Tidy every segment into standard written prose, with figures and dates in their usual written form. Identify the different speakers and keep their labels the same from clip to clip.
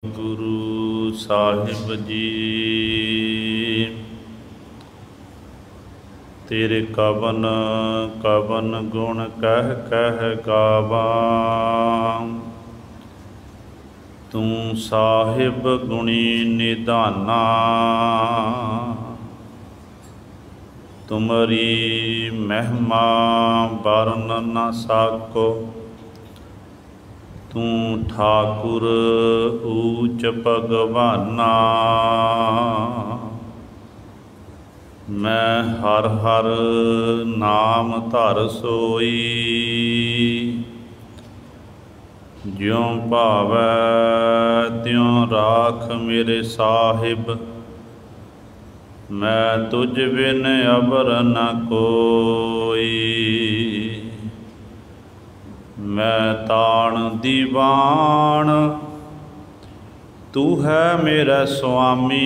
Speaker 1: गुरु साहिब जी तेरे कवन कवन गुण कह कह गावा। तू साहिब गुणी निधाना, तुमरी महिमा बरन न साको। तू ठाकुर ऊच भगवाना, मैं हर हर नाम धर सोई। ज्यों भावै त्यों राख मेरे साहिब, मैं तुझ बिन अबर न कोई। मैं ताण दीवान तू है मेरा स्वामी,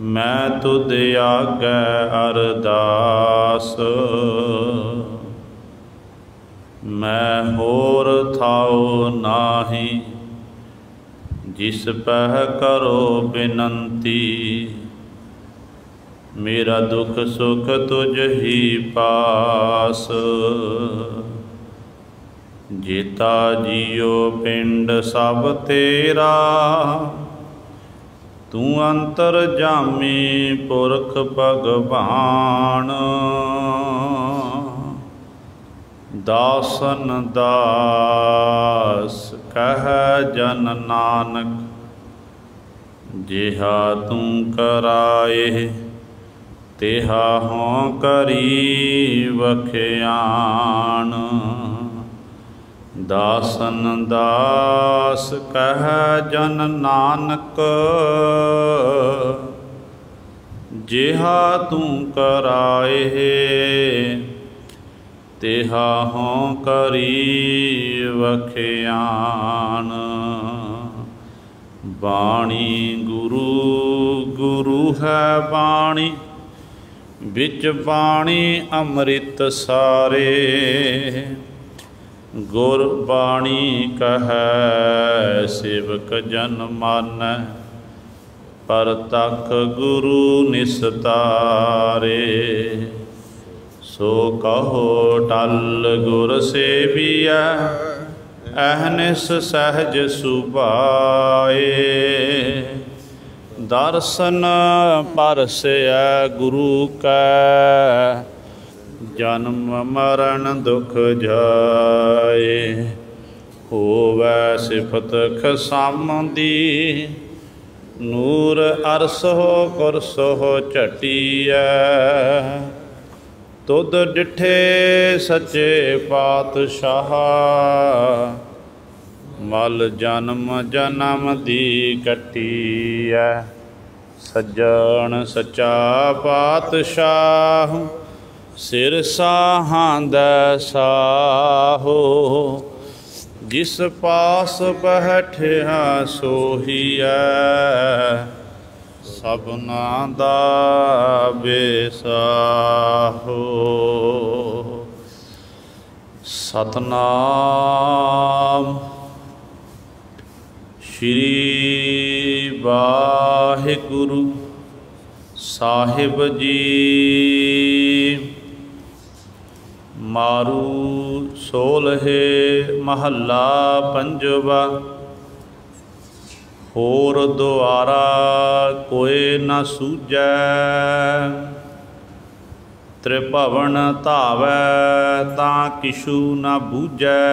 Speaker 1: मैं तुध आगे अरदास। मैं होर थाओ नाही, जिस पह करो बिनंती। मेरा दुख सुख तुझ ही पास, जेता जियो पिंड सब तेरा। तू अंतर जामी पुरख भगवान, दासन दास कह जन नानक। जिहा तू कराए तेहा हों करी वख्यान। दासन दास कह जन नानक, जिहा तू कराए तेहा हों करी वख्यान। बाणी गुरु गुरु है बाणी, बिच बाणी अमृत सारे। गुर बाणी कहै सेवक जन मानै, परतख गुरु निस्तारे। सो कहो टल गुर सेविया, अहनिस सहज सुभाए। दर्शन परसै गुरु कै, जन्म मरण दुख जाए। होवै सिफत खसामदी, नूर अरसो कुरसो झटिया। तुध डिठे सच्चे पातशाह, मल जन्म जन्म दी कटिया। सज्जन सच्चा पातशाह, सिर साहांदै साहो। जिस पास बैठिया सोहिया, सबना दा बेसाहो। सतनाम श्री वाहिगुरु साहिब जी। मारू सोलहे महला पंजवा, होर द्वारा कोई न सूझै। त्रिभवन धावै तां किशु न बूझै।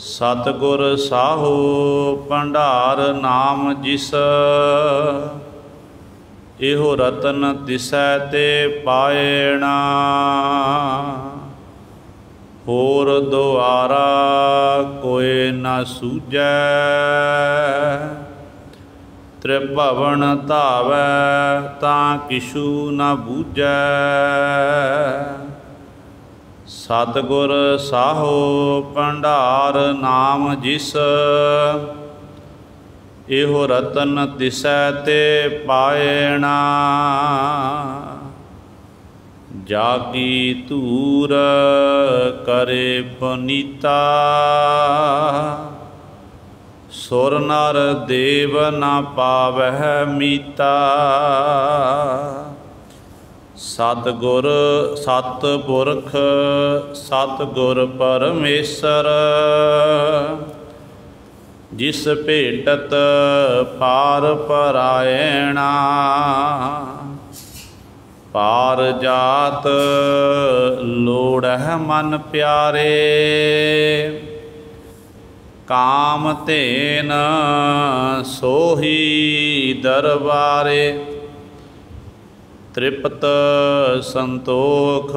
Speaker 1: सतगुर साहो भंडार नाम जिस, एहो रतन दिसै ते पाएणा। होर द्वारा कोई न सूझै। त्रिभवन धावै तां किशु न बूझै। सतगुर साहो भंडार नाम जिस, एहो रतन दिसै ते पाएणा। जाकी तूर करे पुनीता। सुर नर देव न पावह मीता। सतगुर सतपुरख सतगुर परमेसर। जिस भेटत पार परायणा। पार जात लोड़ह मन प्यारे। काम तेन सोही दरबारे। तृप्त संतोख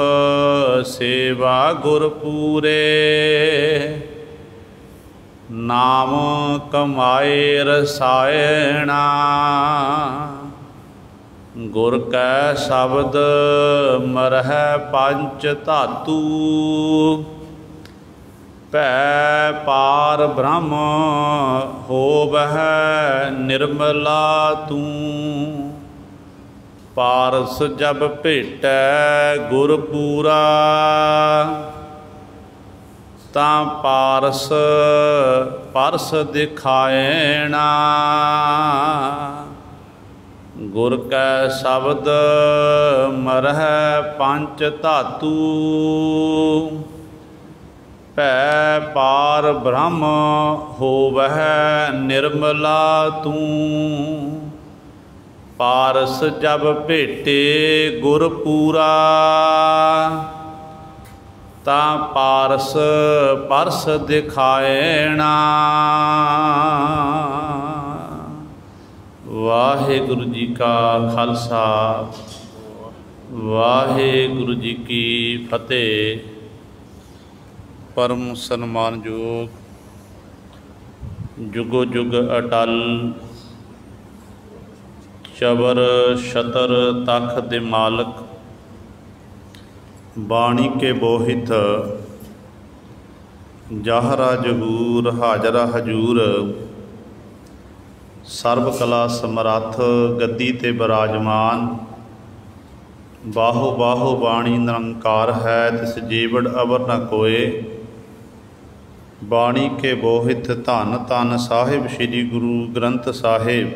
Speaker 1: सेवा गुरपूरे। नाम कमाए रसायणा। गुर कै शब्द मरह पंच धातु। भै पार ब्रह्म होवह निर्मला तू। पारस जब भेटै गुरपूरा। तां पारस परस दिखाएणा। गुर कै शब्द मरह पंच धातु। भै पार ब्रह्म होवह निर्मला तू। पारस जब भेटे गुरपूरा। तां पारस परस दिखाएणा। वाहिगुरु जी का खालसा वाहिगुरु जी की फतेह। परम सन्मानयोग जुगो जुग अटल चबर छतर तख दे मालक। बाणी के बोहित जाहरा जहूर हाजरा हजूर। सर्व कला समरथ गद्दी ते विराजमान। बाहो बाहो बाणी निरंकार है तिस जीवड़ अवर न कोय। बाणी के बोहित धन धन साहिब श्री गुरु ग्रंथ साहिब।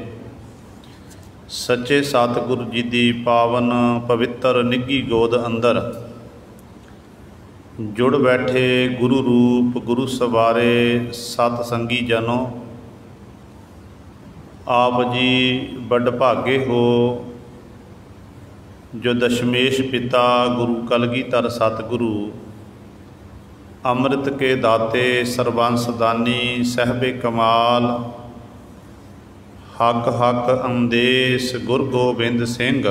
Speaker 1: सच्चे सतगुरु जी दी पावन पवित्र निघी गोद अंदर। जुड़ बैठे गुरु रूप गुरु सवारे सत संगी जनों। आप जी बड़ भागे हो जो दशमेश पिता गुरु कलगीधर सतगुरु। अमृत के दाते सरबंस दानी सहबे कमाल। हक हक अंदेश गुरु गोबिंद सिंह।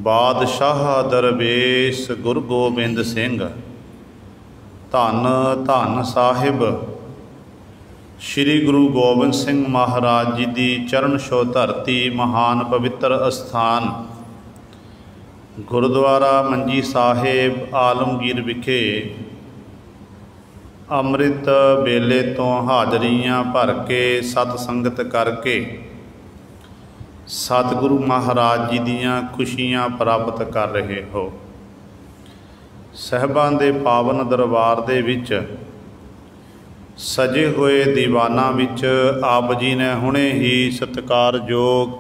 Speaker 1: बादशाह दरवेश गुरु गोबिंद सिंह। धन धन साहिब श्री गुरु गोबिंद सिंह महाराज जी की चरण छो धरती महान पवित्र अस्थान। गुरुद्वारा मंजी साहिब आलमगीर विखे अमृत वेले तो हाजरियां भर के सत संगत करके सतगुरु महाराज जी दियां खुशियां प्राप्त कर रहे हो। सहबान दे पावन दरबार दे विच सजे हुए दीवाना विच आप जी ने हुणे ही सत्कारयोग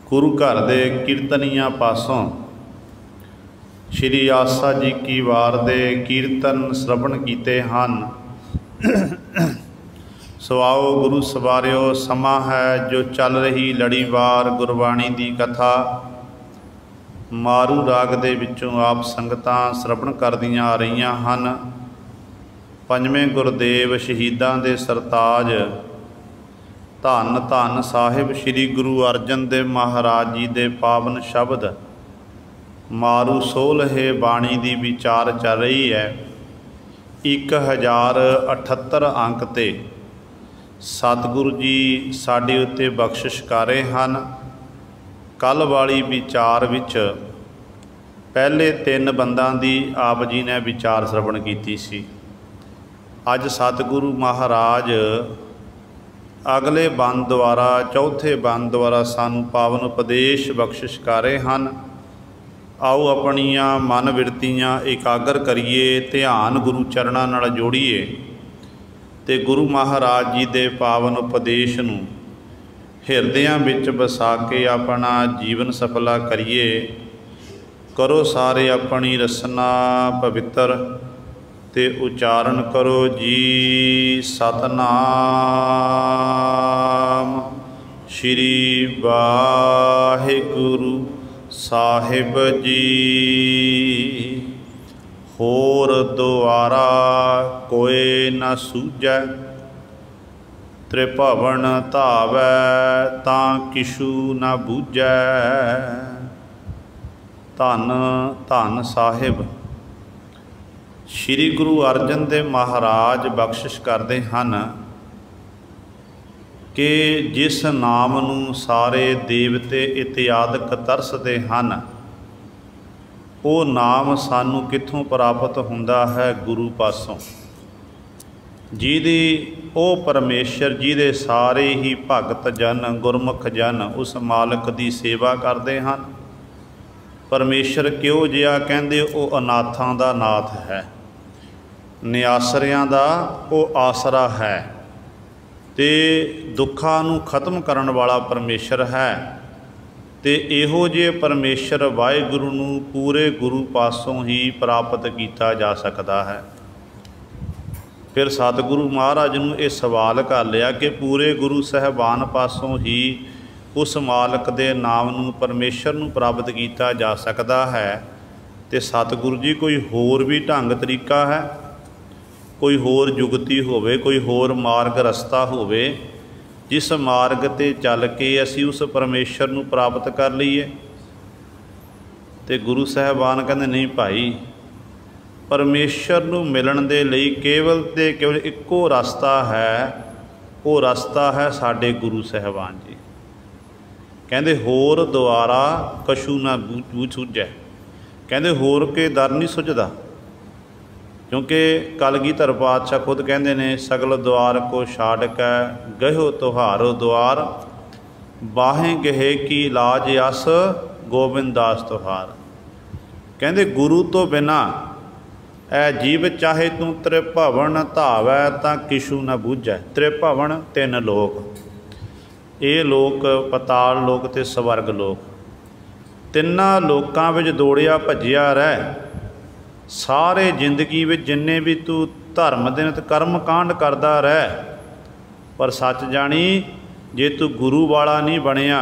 Speaker 1: गुरु घर दे कीर्तनिया पासों श्री आसा जी की वार दे कीर्तन श्रवण कीते हन। सो आओ गुरु सवारियो समा है जो चल रही लड़ीवार गुरबाणी की कथा। मारू राग दे विचों आप संगतां श्रवण करदियां आ रहीआं हन। पंजवें गुरदेव शहीदां दे सरताज धन धन साहिब श्री गुरु अर्जन देव महाराज जी दे पावन शब्द मारू सोलहे बाणी की विचार चल रही है। 1078 अंक ते सतगुरु जी साडे उत्ते बख्शिश कर रहे हैं। कल वाली विचार विच पहले 3 बंदां दी आप जी ने विचार श्रवण की सी। अज सतगुरु महाराज अगले बंद द्वारा चौथे बंद द्वारा सानू पावन उपदेश बख्शिश कर रहे हैं। आओ अपनियां मन बिरतियां एकागर करिए, ध्यान गुरु चरणां नाल जोड़िए ते गुरु महाराज जी दे पावन उपदेश नूं हिरदियां विच बसा के अपना जीवन सफला करिए। करो सारे अपनी रसना पवित्र ते उचारण करो जी सतनाम श्री वाहिगुरु साहिब जी। होर द्वारा कोई न सूझै, त्रिभवन धावै तां किशु न बूझै। धन धन साहिब श्री गुरु अर्जन देव महाराज बख्शिश करते हैं कि जिस नाम नूं सारे देवते इत्यादक तरसते हैं, वो नाम सानू कित्थों प्राप्त हुंदा है? गुरु पासों। जिहदी ओ परमेश्वर जिहदे सारे ही भगत जन गुरमुख जन उस मालक की सेवा करते हैं। परमेश्वर क्यों जिहा कहंदे? वो अनाथां दा नाथ है, निआसरियां दा वो आसरा है ते दुखां नूं खत्म करन वाला परमेश्वर है। ते इहो जे परमेश्वर वाहिगुरू नूं पूरे गुरु पासों ही प्राप्त किया जा सकता है। फिर सतगुरु महाराज नूं ये सवाल कर लिया कि पूरे गुरु साहबान पासों ही उस मालक दे नाम नूं परमेश्वर नूं प्राप्त किया जा सकता है, तो सतगुरु जी कोई होर भी ढंग तरीका है, कोई होर जुगती होवे, कोई होर मार्ग रस्ता होवे जिस मार्ग ते चल के असी उस परमेश्वर नूं प्राप्त कर लीए? ते गुरु साहबान कहते नहीं भाई, परमेश्वर नूं मिलण दे लई केवल ते केवल इक्को रस्ता है, वो रस्ता है साडे गुरु साहबान जी। कहते होर द्वारा कशू ना सूझै, कहते होर के दर नहीं सुझदा, क्योंकि कलगीधर पातशाह खुद कहते हैं सगल द्वार को छाड़ कै गहो तुहारो द्वार, बाहें गहे की लाज अस गोबिंद दास तुहार। कहते गुरु तो बिना ऐ जीव चाहे तू त्रिभवन धावै तां किशु न बूझै। त्रिभवन तीन लोक, ये लोक पताल लोक ते स्वर्ग लोक, तिन्ना लोकां विच दौड़िया भज्जिया रह। सारे जिंदगी में जिन्ने भी तू धर्म दे कर्म कांड करता रह, पर सच जानी जे तू गुरु वाला नहीं बनिया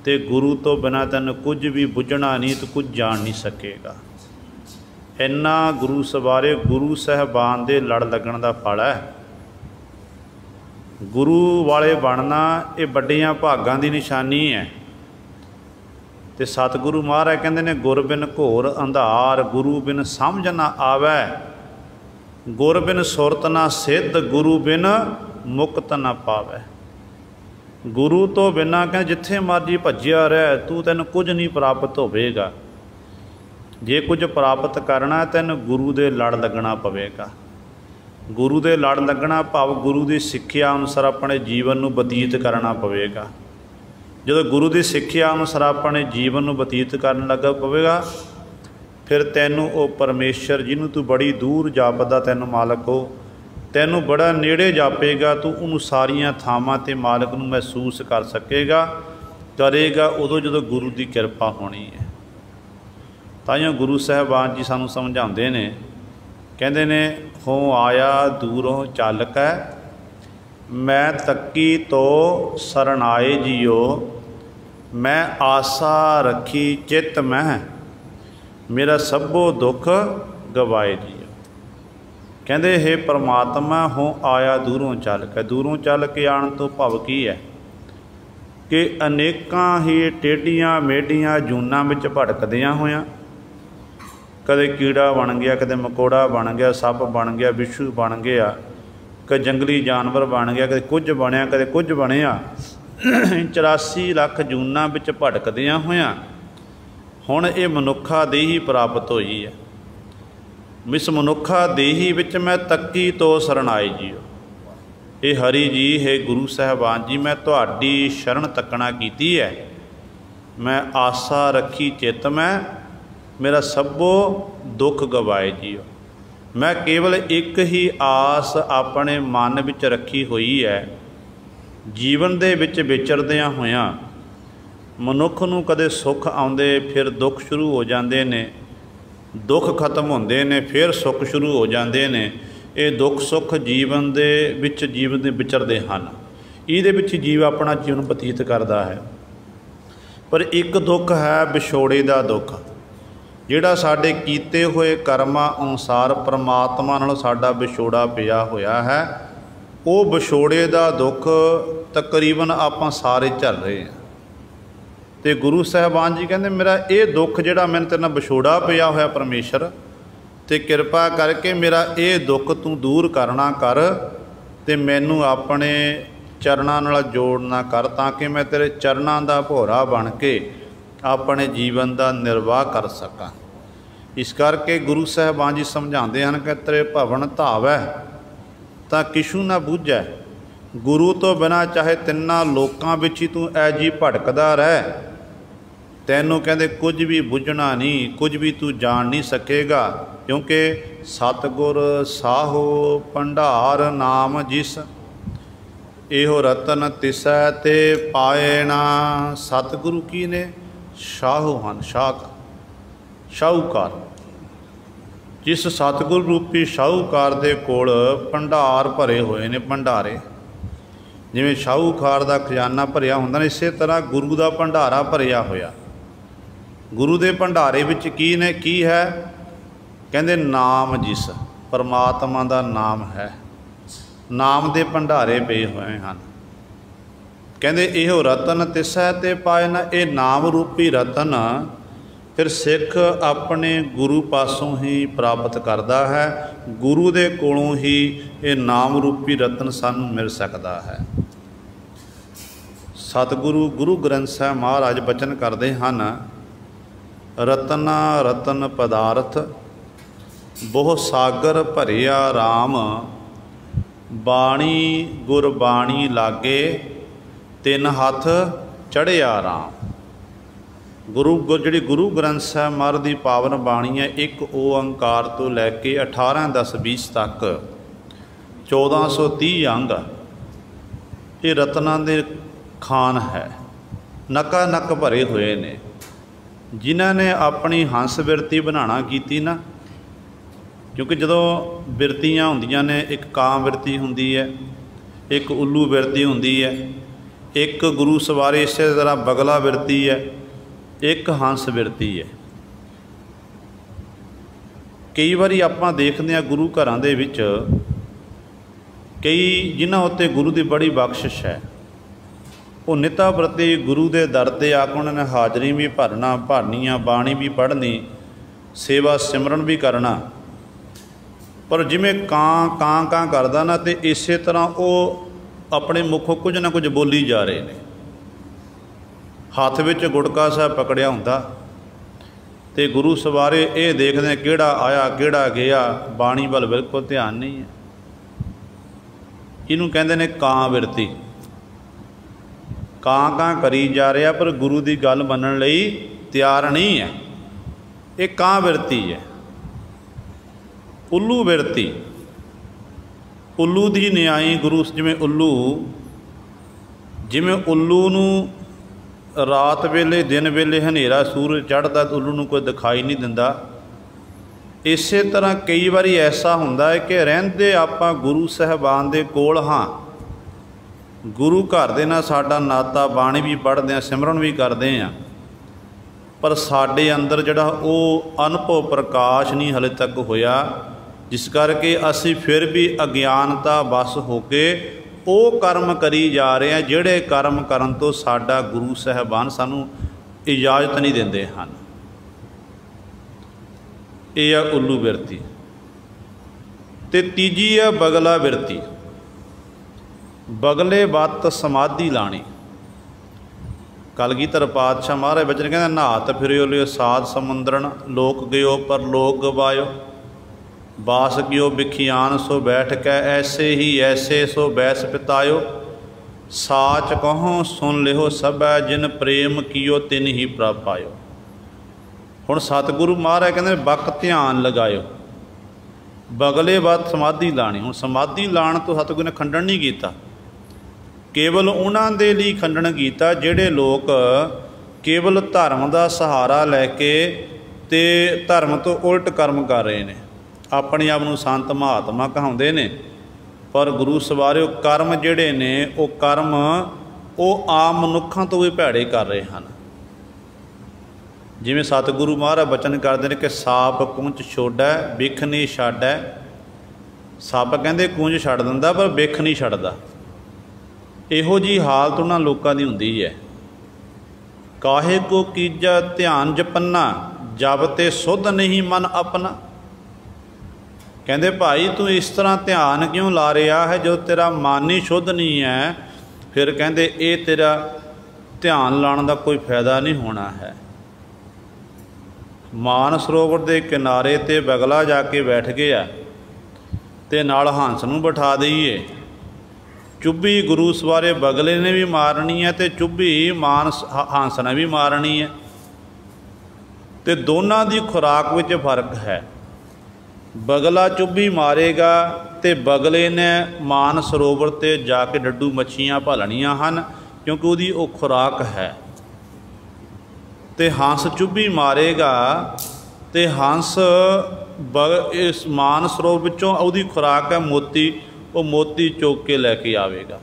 Speaker 1: तो गुरु तो बिना तैन कुछ भी बुझना नहीं, तो कुछ जान नहीं सकेगा। इन्ना गुरु सवारे गुरु साहबान दे लड़ लगन का फल है। गुरु वाले बनना ये बड़ियां भागां की निशानी है। तो सतगुरु महाराज कहते हैं गुर बिन घोर अंधार, गुरु बिन समझ न आवै, गुर बिन सुरत न सिद्ध, गुरु बिन मुक्त न पावै। गुरु तो बिना कहते जिथे मर्जी भज्जिया रह, तू तैन कुछ नहीं प्राप्त होवेगा। जे कुछ प्राप्त करना तैन गुरु दे लड़ लगना पवेगा। गुरु दे लड़ लगना भाव गुरु की सिक्ख्या अनुसार अपने जीवन नूं बतीत करना पवेगा। जो गुरु की सिक्ख्या अनुसार अपने जीवन में बतीत करन लगा पवेगा, फिर तैनू वो परमेश्वर जिन्हों तू बड़ी दूर जापदा तैनू मालक हो, तैनू बड़ा नेड़े जापेगा। तू उन्होंने सारिया थावां ते मालक नूं महसूस कर सकेगा, करेगा उदों जो गुरु की कृपा होनी है। ताइयों गुरु साहबान जी सानू समझाते ने, कहते ने हो आया दूरों चल कै, मैं तकी तो शरण आए जियो, मैं आशा रखी चित मैं, मेरा सबो दुख गवाए जियो। कहते हे परमात्मा हो आया दूरों चल के। दूरों चल के आने तो भाव की है कि अनेकां ही टेढ़ियां मेढ़ियां जूनां विच भटकदियां होइयां, कदे कीड़ा बन गया, कदे मकोड़ा बन गया, सप बन गया, बिच्छू बन गया, कदे जंगली जानवर बन गया, कदे कुछ बनया, कदे कुछ बनया। 84 ਲੱਖ जूनां विच भटकदियां होइयां हुण ये मनुखा देही प्राप्त होई है। इस मनुखा देही विच मैं तक्की तो शरण आई जियो। ये हरि जी है गुरु साहबान जी, मैं तुहाडी शरण तकना कीती है, मैं आशा रखी चित मैं, मेरा सबो दुख गवाए जियो। मैं केवल एक ही आस अपने मन विच रखी हुई है, जीवन दे विच विचरदियां होइयां मनुख नूं कदे सुख आउंदे फिर दुख शुरू हो जाते ने, दुख खत्म होंदे ने फिर सुख शुरू हो जाते ने। ये दुख सुख जीवन दे विच जीवन दे विचरदे हन, इहदे विच जीव अपना जीवन बतीत करता है। पर एक दुख है विछोड़े का दुख, जिहड़ा साडे कीते हुए कर्मां अनुसार परमात्मा नाल साडा विछोड़ा पिया होया है। वो विछोड़े का दुख तकरीबन आपां सारे झल रहे हैं। तो गुरु साहिबान जी कहते मेरा ये दुख जिहड़ा मैनूं तेरे नाल विछोड़ा पिया होया परमेश्वर, तो कृपा करके मेरा ये दुख तू दूर करना कर, तो मैनू अपने चरणां नाल जोड़ना कर, ताकि मैं तेरे चरणां दा भोरा बन के अपने जीवन का निर्वाह कर सकां। इस करके गुरु साहिबान जी समझाते हैं कि तेरे भवन धावै तां किशू ना बूझै, गुरु तो बिना चाहे तिन्ना लोकां विच ही तू ऐ जी भटकदा रह, तैनूं कहते कुछ भी बुझना नहीं, कुछ भी तू जान नहीं सकेगा। क्योंकि सतगुर साहो भंडार नाम जिस, इहो रतन तिसै ते पाए ना। सतगुरु की ने शाहू हन, शाहूकार। जिस सतगुर रूपी शाहूकार दे कोल भंडार भरे हुए ने, भंडारे जिवें शाहूकार दा खजाना भरिया हुंदा ने, इसे तरह गुरु दा भंडारा भरिया होया। गुरु दे भंडारे विच की ने, की है? कहंदे नाम जिस, परमात्मा दा नाम है, नाम दे भंडारे पे हुए हैं। कहंदे इहो रतन तिसै ते पाए ना। ये नाम रूपी रतन फिर सिख अपने गुरु पासों ही प्राप्त करता है। गुरु दे कोलों ही ये नाम रूपी रतन सानू मिल सकता है। सतगुरु गुरु ग्रंथ साहिब महाराज बचन करते हैं, रतना रतन पदार्थ बहु सागर भरिया राम, बाणी गुरबाणी लागे तिन हथ चढ़िया राम। जी गुरु ग्रंथ साहिब महाराज की पावन बाणी है, एक ओंकार तो लैके 18-10-20 तक 1430 अंग ये रत्ना दे खान है, नका नक भरे हुए ने। जिन्हों ने अपनी हंस बिरती बनाना की ना, क्योंकि जदों बिरतियाँ होंदियां ने, एक कां बिरती होंदी है, एक उल्लू बिरती होंदी है, एक गुरु सवारे इस तरह बगला बिरती है, एक हंस बिरती है। कई बारी आपां देखते हैं गुरु घरां दे विच कई जिन्हां उत्ते गुरु की बड़ी बख्शिश है, वो निता प्रति गुरु के दर ते आके उन्होंने हाज़री भी भरनी, बाणी भी पढ़नी, सेवा सिमरन भी करना। पर जिमें कां करदा ना, तो इस तरह वो अपने मुखों कुछ ना कुछ बोली जा रहे हैं। हाथ विच गुड़का साहब पकड़िया हुंदा, ते गुरु सवारे ये देखते हैं किहड़ा आया किहड़ा गया, बाणी वल बिल्कुल ध्यान नहीं है। इनू कहते हैं कां बिरती, कां करी जा रहा पर गुरु की गल मनण लई तैयार नहीं है। ये कां बिरती है। उल्लू बिरती, उल्लू की न्याई गुरु जिमें उल्लू नूं रात वेले दिन वेले हनेरा सूरज चढ़ता तो उल्लू नूं कोई दिखाई नहीं दिंदा। इस तरह कई बारी ऐसा हुंदा है कि रहिंदे आपां गुरु साहिबान दे कोल हाँ, गुरु घर दे नाल साडा नाता, बाणी भी पढ़दे हैं, सिमरन भी करते हैं, पर साडे अंदर जिहड़ा वो अनुभव प्रकाश नहीं हले तक होया, जिस करके असी फिर भी अज्ञानता वश होके वो कर्म करी जा रहे हैं जिहड़े कर्म करन तो साडा गुरु साहिबान सानू इजाजत नहीं देंदे हन। ये है उल्लू बिरती। ते तीजी है बगला बिरती, बगले बत समाधि लानी। कलगीधर पातशाह महाराज बचन कहते नहात फिरियो लियो साध समुंदरन, लोक गयो पर लोक गवायो, बास कियो बिखियान सो बैठ कै, ऐसे ही ऐसे सो बैस पितायो, साच कहो सुन लिहो सब जिन प्रेम कियो तिन ही प्रभ पायो। हुण सतगुरु महाराज कहते बक ध्यान लगायो, बगले बाद समाधि लानी। हुण समाधि लाण तो सतगुरु ने खंडन नहीं किया, केवल उन्हां दे लई खंडन किया जिहड़े लोग केवल धर्म का सहारा लैके ते धर्म तो उल्ट कर्म कर रहे हैं, अपने आप नूं संत महात्मा कहाउंदे ने, पर गुरु सवारिओ कर्म जिहड़े ने वो कर्म वो आम मनुखां तो भी भैड़े कर रहे हैं। जिवें सतगुरु महाराज बचन करते हैं कि साप कूंच छोड़ै बिख नहीं छाड़ै। सप कहते कूंज छड़ दिंदा पर बिख नहीं छड़दा। इहो जी हालत उन्हां लोकां दी हुंदी है। काहे को कीजा ध्यान जपन्ना, जब ते सुध नहीं मन अपना। कहते भाई तू इस तरह ध्यान क्यों ला रहा है जो तेरा मन ही शुद्ध नहीं है, फिर कहते ये तेरा ध्यान लाने का कोई फायदा नहीं होना है। मान सरोवर के किनारे ते बगला जाके बैठ गया ते नाल हंस नूं बिठा दईए। चुब्भी गुरु सवारे बगले ने भी मारनी है ते चुब्भी मान हंस ने भी मारनी है, ते दोनों की खुराक विच फर्क है। बगला चुब्भी मारेगा ते बगले ने मान सरोवर ते जाके डड्डू मच्छियां भालनियां हन, क्योंकि उसकी वो खुराक है। ते हंस चुब्भी मारेगा ते हंस इस मान सरोवर विचों उसकी खुराक है मोती, वो मोती चुग के लैके आवेगा,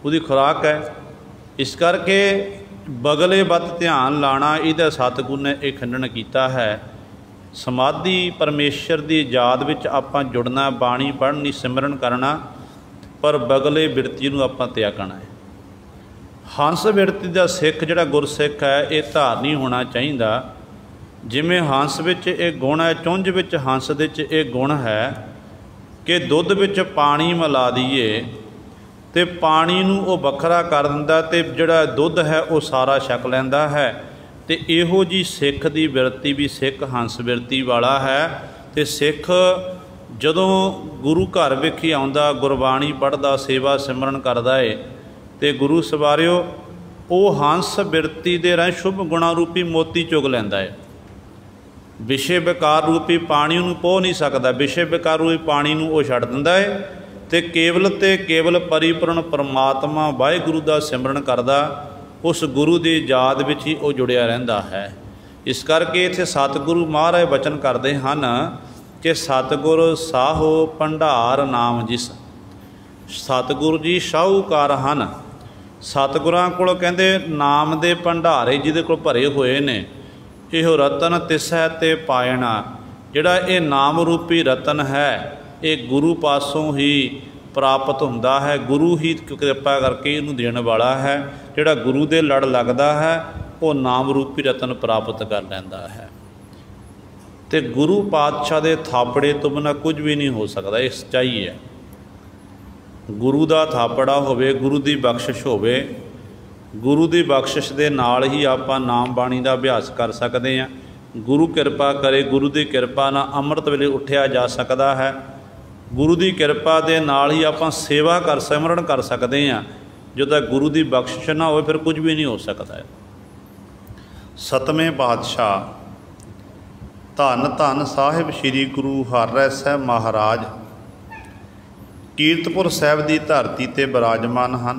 Speaker 1: उसकी खुराक है। इस करके बगले बत ध्यान लाना इहदा सतगुरु ने एक खंडन किया है। समाधि परमेश्वर की याद विच आपां जुड़ना, बाणी पढ़नी, सिमरन करना, पर बगले बिरती नूं आपां त्यागना है। हंस बिरती का सिख जिहड़ा गुरसिख है ये धारनी होना चाहिए। जिमें हंस विच एक गुण है, चुंझ विच हंस दे विच एक गुण है कि दुध विच पानी मिला दईए तो पानी नूं वो वखरा कर दिंदा ते जिहड़ा दुध है वो सारा छक लैंदा है। तो इहो जी सिख की बिरती भी सिख हंस बिरती वाला है। तो सिख जदों गुरु घर विखी आउंदा, गुरबाणी पढ़दा, सेवा सिमरन करदा है, तो गुरु सवारिओ वो हंस बिरती दे राह शुभ गुणा रूपी मोती चुग लैंदा है। विषय विकार रूपी पानी नूं पोह नहीं सकता, विषय विकार रूपी पानी नूं वो छड्ड दिंदा है ते केवल परिपूर्ण परमात्मा वाहिगुरू दा सिमरन करदा, उस गुरु की याद विच ही वो जुड़िया रहिंदा है। इस करके इत्थे सतगुरु महाराज वचन करते हैं कि सतगुर साहो भंडार नाम जिस। सतगुरु जी शाहूकार हैं। सतगुरां कोल कहते नाम दे भंडारे जिहदे कोल भरे हुए ने, इहो रतन तिसै ते पायना। जिहड़ा ये नाम रूपी रतन है ये गुरु पासों ही प्राप्त हुंदा है, गुरु ही कृपा करके इहनूं देण वाला है। जिहड़ा गुरु दे लड़ लगदा है वो नाम रूपी रतन प्राप्त कर लैंदा है। ते गुरु पातशाह दे थापड़े तो बिना कुछ भी नहीं हो सकता, ये सच्चाई है। गुरु का थापड़ा होवे, गुरु की बख्शिश होवे, गुरु की बख्शिश के नाल ही आपां नाम बाणी का अभ्यास कर सकते हैं। गुरु कृपा करे, गुरु की कृपा नाल अमृत वेले उठिया जा सकता है। गुरु की कृपा के नाल ही आपां सेवा कर सिमरन कर सकते हैं। जो तक गुरु की बख्शिश ना हो फिर कुछ भी नहीं हो सकता है। सतवें पातशाह धन धन साहिब श्री गुरु हरराय साहब महाराज कीरतपुर साहब की धरती ते विराजमान हैं।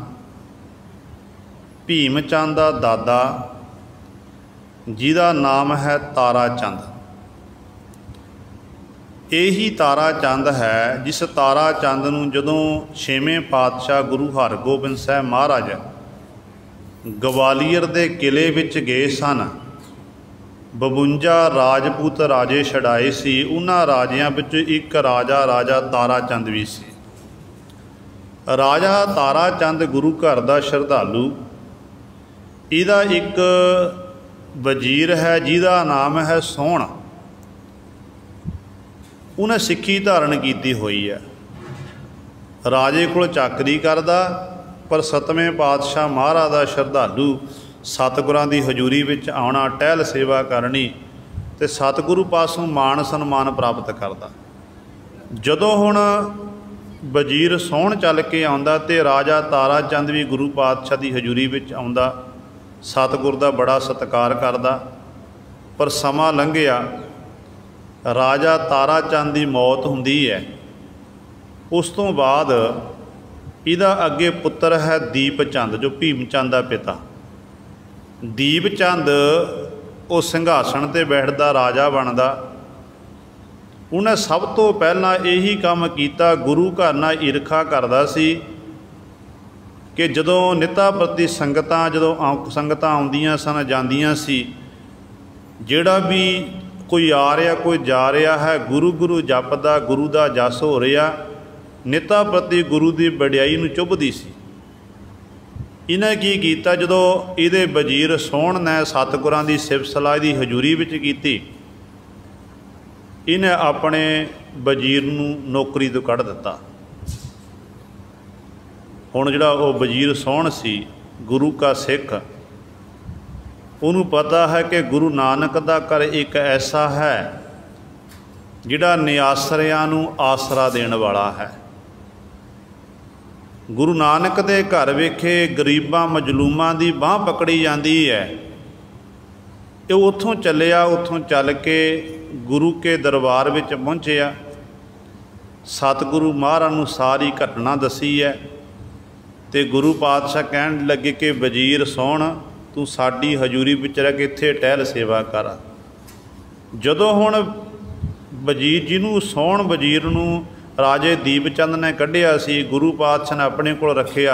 Speaker 1: भीम चंद का दादा जिहदा नाम है तारा चंद, यही तारा चंद है जिस तारा चंद नूं जदों छेवें पातशाह गुरु हरगोबिंद साहब महाराज गवालीयर के किले विच गए सन। 52 राजपूत राजे छड़ाए सी, उन्हां राजियां विच एक राजा तारा चंद भी सी। राजा तारा चंद गुरु घर का श्रद्धालु, इहदा एक वजीर है जिहदा नाम है सोहण। उन्हें सिक्खी धारण की हुई है, राजे को चाकरी करदा, पर सतवें पातशाह महाराज का श्रद्धालु, सतगुरां की हजूरी विच आउणा, टहल सेवा करनी ते सतगुरु पासों मान सन्मान प्राप्त करदा। जदों हुण वजीर सोहण चल के आउंदा ते राजा तारा चंद भी गुरु पातशाह की हजूरी विच आउंदा, सतगुर का बड़ा सत्कार करदा। पर समा लंघिया, राजा तारा चंद की मौत हुंदी है। उस तो बाद इहदा अगे पुत्र है दीप चंद, जो भीम चंद का पिता। दीप चंद वो सिंघासन ते बैठदा राजा बनदा। उन्हें सब तो पहला यही काम किया, गुरु घर नाल ईरखा करदा सी कि जदों निता प्रति संगतां संगतां आउंदियां सन जांदियां सी, जिहड़ा भी कोई आ रहा कोई जा रहा है, गुरु गुरु जपदा, गुरु का जस हो रहा, निता प्रति गुरु की वडियाई नूं चुभदी सी। इन्हें की कीता, जदों इहदे वजीर सोहण ने सतगुरां दी सिफत सलाह दी हजूरी विच कीती, इन्हें अपने वजीर नूं नौकरी तो कढ़ दिता। हुण जिहड़ा वो वजीर सोहण सी गुरु का सिख, उन्होंने पता है कि गुरु नानक का घर एक ऐसा है जिहड़ा निआसरियां नूं आसरा देण वाला है। गुरु नानक दे घर वेखे गरीबां मजलूमां दी बांह पकड़ी जाती है। ये उत्थों चलिया, उत्थों चल के गुरु के दरबार विच पहुँचिया, सतगुरु महाराज नूं सारी घटना दसी है। तो गुरु पातशाह कहण लगे कि वजीर सोहण, तू साडी हजूरी विच रह के इत्थे टहल सेवा कर। जदों हुण वजीर जी नूं सोहण वजीर नूं राजे दीप चंद ने कढ़िया सी, गुरु पातशाह ने अपने कोल रखिया,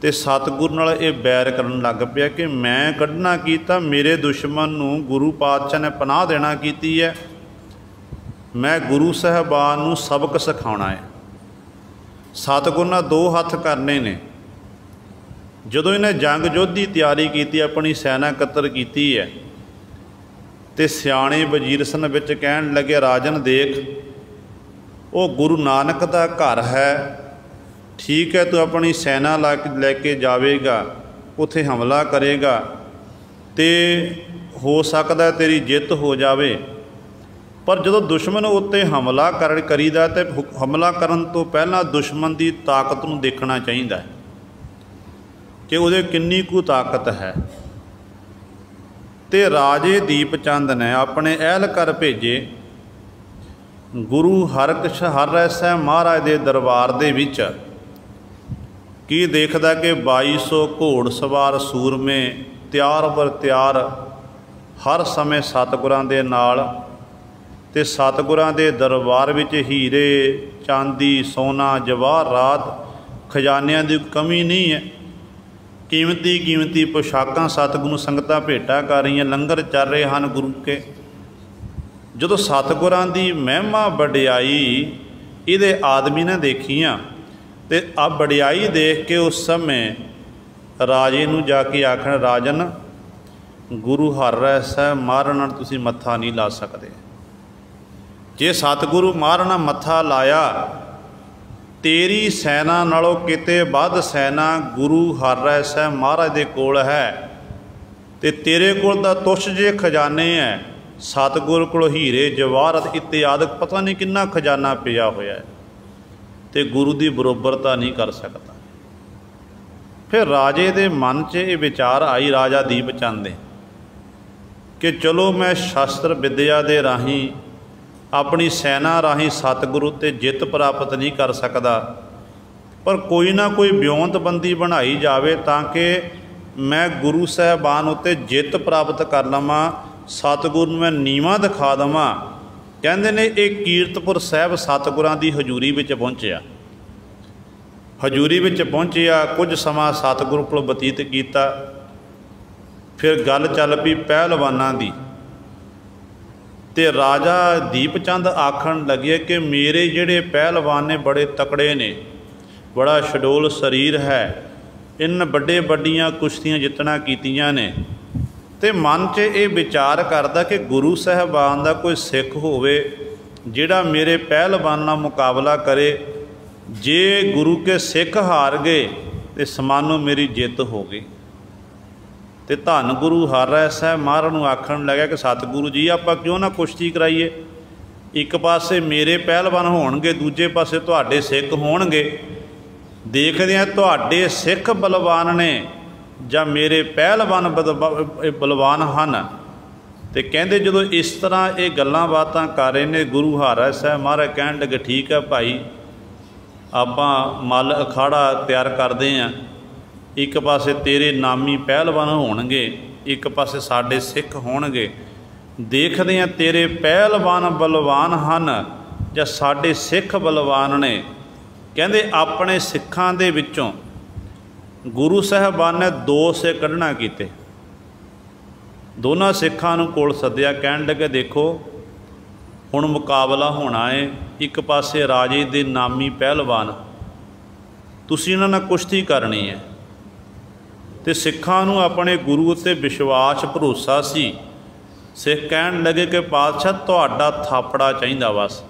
Speaker 1: तो सतगुरु नाल ये बैर करन लग पिया कि मैं कढ़ना कीता, मेरे दुश्मन नूं गुरु पातशाह ने पनाह देना कीती है, मैं गुरु साहबान नूं सबक सिखाउणा है। सतगुरु नाल दो हत्थ करने ने। जदों इन्हें जंग युद्ध की तैयारी की, अपनी सैना एकत्र की है, तो सियाणे वजीर सन विच कहण लगे, राजन देख, वो गुरु नानक का घर है, ठीक है, तू अपनी सैना लैके जावेगा, उत्थे हमला करेगा, तो हो सकता है तेरी जित हो जावे। पर जदों दुश्मन उत्ते हमला करीदा, तो हमला करन तो पहला दुश्मन की ताकत नूं देखना चाहिए कि उहदे किन्नी कुछ ताकत है। तो राजे दीप चंद ने अपने अहलकार भेजे, गुरु हरराय साहब महाराज के दरबार दे विच की देखदा कि 2200 घोड़ सवार सूरमे तैयार बर तैयार हर समय सतगुरां दे नाल, ते सतगुरां दे दरबार विच हीरे चांदी सोना जवाहरात खजानियां की कमी नहीं है। कीमती कीमती पोशाकां सतगुरू संगतां भेटा कर रही, लंगर चल रहे हैं गुरु के। जदों सतगुरां दी महिमा वडियाई इहदे आदमी ने देखियां, तो आ वडियाई देख के उस समय राजे नूं जाके आखण, राजन गुरु हरराय साहब महाराज नाल तुसीं मत्था नहीं ला सकते। जे सतगुरु महाराज नाल मत्था लाया, तेरी सैना नालों किते वध सैना गुरु हरराय साहब महाराज दे कोल है, ते तेरे कोल तां तुछ जे खजाने है, सतगुर को हीरे जवाहरत इत्यादि पता नहीं कितना खजाना पिया होया है, तो गुरु की बरोबरता नहीं कर सकता। फिर राजे के मन च ये विचार आई, राजा दीप चंद दे, कि चलो मैं शास्त्र विद्या के राही अपनी सैना राही सतगुरु ते जित प्राप्त नहीं कर सकता, पर कोई ना कोई ब्योंतबंदी बनाई जाए ताकि मैं गुरु साहबान उत्ते जित प्राप्त कर लवां, सतगुरु मैं नीवा दिखा देवां। कहते ने एक कीरतपुर साहब सतगुरां की हजूरी विच पहुँचया। हजूरी विच पहुँचया, कुछ समा सतगुरु को बतीत किया, फिर गल चल पई पहलवानां दी। ते राजा दीप चंद आखण लगे कि मेरे जिहड़े पहलवान ने बड़े तकड़े ने, बड़ा शडोल शरीर है, इन बड़े बड़ियां कुश्तियां जितना कीतियां ने। तो मन च ये विचार करदा कि गुरु साहबान का कोई सिख होवे जिहड़ा मेरे पहलवान नाल मुकाबला करे, जे गुरु के सिख हार गए तो समानो मेरी जित हो गई। तो धन गुरु हरराय साहब महाराज नूं आखण लगा कि सतगुरु जी आपां क्यों ना कुश्ती कराइए, एक पासे मेरे पहलवान होणगे, दूजे पासे तुहाडे सिख होणगे, देखदे आ तुहाडे सिख बलवान ने ਜਾਂ ਮੇਰੇ ਪਹਿਲਵਾਨ ਬਲਵਾਨ ਹਨ। ਤੇ ਕਹਿੰਦੇ ਜਦੋਂ ਇਸ ਤਰ੍ਹਾਂ ਇਹ ਗੱਲਾਂ ਬਾਤਾਂ ਕਰ ਰਹੇ ਨੇ, ਗੁਰੂ ਹਾਰਾ ਸਾਹਿਬ ਮਹਾਰਾਜ ਕਹਿਣ ਲੱਗੇ ਠੀਕ ਹੈ ਭਾਈ, ਆਪਾਂ ਮੱਲ ਅਖਾੜਾ ਤਿਆਰ ਕਰਦੇ ਹਾਂ। ਇੱਕ ਪਾਸੇ ਤੇਰੇ ਨਾਮੀ ਪਹਿਲਵਾਨ ਹੋਣਗੇ, ਇੱਕ ਪਾਸੇ ਸਾਡੇ ਸਿੱਖ ਹੋਣਗੇ। ਦੇਖਦੇ ਹਾਂ ਤੇਰੇ ਪਹਿਲਵਾਨ ਬਲਵਾਨ ਹਨ ਜਾਂ ਸਾਡੇ ਸਿੱਖ ਬਲਵਾਨ ਨੇ। ਕਹਿੰਦੇ ਆਪਣੇ ਸਿੱਖਾਂ ਦੇ ਵਿੱਚੋਂ ਗੁਰੂ ਸਾਹਿਬਾਨ ਨੇ 2 ਸਿੱਖ ਕੱਢਣਾ ਕੀਤੇ। ਦੋਨਾਂ ਸਿੱਖਾਂ ਨੂੰ ਕੋਲ ਸੱਦਿਆ, ਕਹਿਣ ਲੱਗੇ ਦੇਖੋ ਹੁਣ ਮੁਕਾਬਲਾ ਹੋਣਾ ਹੈ। ਇੱਕ ਪਾਸੇ ਰਾਜੇ ਦੇ ਨਾਮੀ ਪਹਿਲਵਾਨ, ਤੁਸੀਂ ਇਹਨਾਂ ਨਾਲ ਕੁਸ਼ਤੀ ਕਰਨੀ ਹੈ। ਤੇ ਸਿੱਖਾਂ ਨੂੰ ਆਪਣੇ ਗੁਰੂ ਉੱਤੇ ਵਿਸ਼ਵਾਸ ਭਰੋਸਾ ਸੀ। ਸਿੱਖ ਕਹਿਣ ਲੱਗੇ ਕਿ ਪਾਤਸ਼ਾਹ ਤੁਹਾਡਾ ਥਾਪੜਾ ਚਾਹੀਦਾ ਬਸ।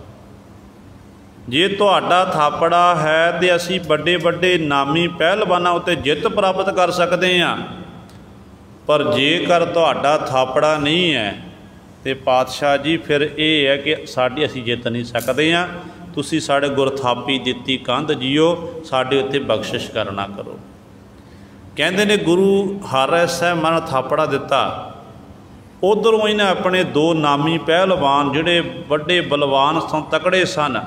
Speaker 1: ਜੇ ਤੁਹਾਡਾ ਥਾਪੜਾ ਹੈ ਤਾਂ ਅਸੀਂ ਵੱਡੇ ਵੱਡੇ ਨਾਮੀ ਪਹਿਲਵਾਨਾਂ ਉੱਤੇ ਜਿੱਤ ਪ੍ਰਾਪਤ ਕਰ ਸਕਦੇ ਹਾਂ, ਪਰ ਜੇਕਰ ਤੁਹਾਡਾ ਥਾਪੜਾ ਨਹੀਂ ਹੈ ਤੇ ਪਾਤਸ਼ਾਹ ਜੀ ਫਿਰ ਇਹ ਹੈ ਕਿ ਅਸੀਂ ਜਿੱਤ ਨਹੀਂ ਸਕਦੇ ਹਾਂ। ਤੁਸੀਂ ਸਾਡੇ ਗੁਰਥਾਪੀ ਦਿੱਤੀ ਕੰਧ ਜੀਓ, ਸਾਡੇ ਉੱਤੇ ਬਖਸ਼ਿਸ਼ ਕਰਨਾ ਕਰੋ। ਕਹਿੰਦੇ ਨੇ ਗੁਰੂ ਹਾਰਾ ਸਾਹਿਬ ਮਨ ਥਾਪੜਾ ਦਿੱਤਾ। ਉੱਧਰੋਂ ਇਹਨਾਂ ਆਪਣੇ 2 ਨਾਮੀ ਪਹਿਲਵਾਨ ਜਿਹੜੇ ਵੱਡੇ ਬਲਵਾਨ ਸਨ, ਤਕੜੇ ਸਨ,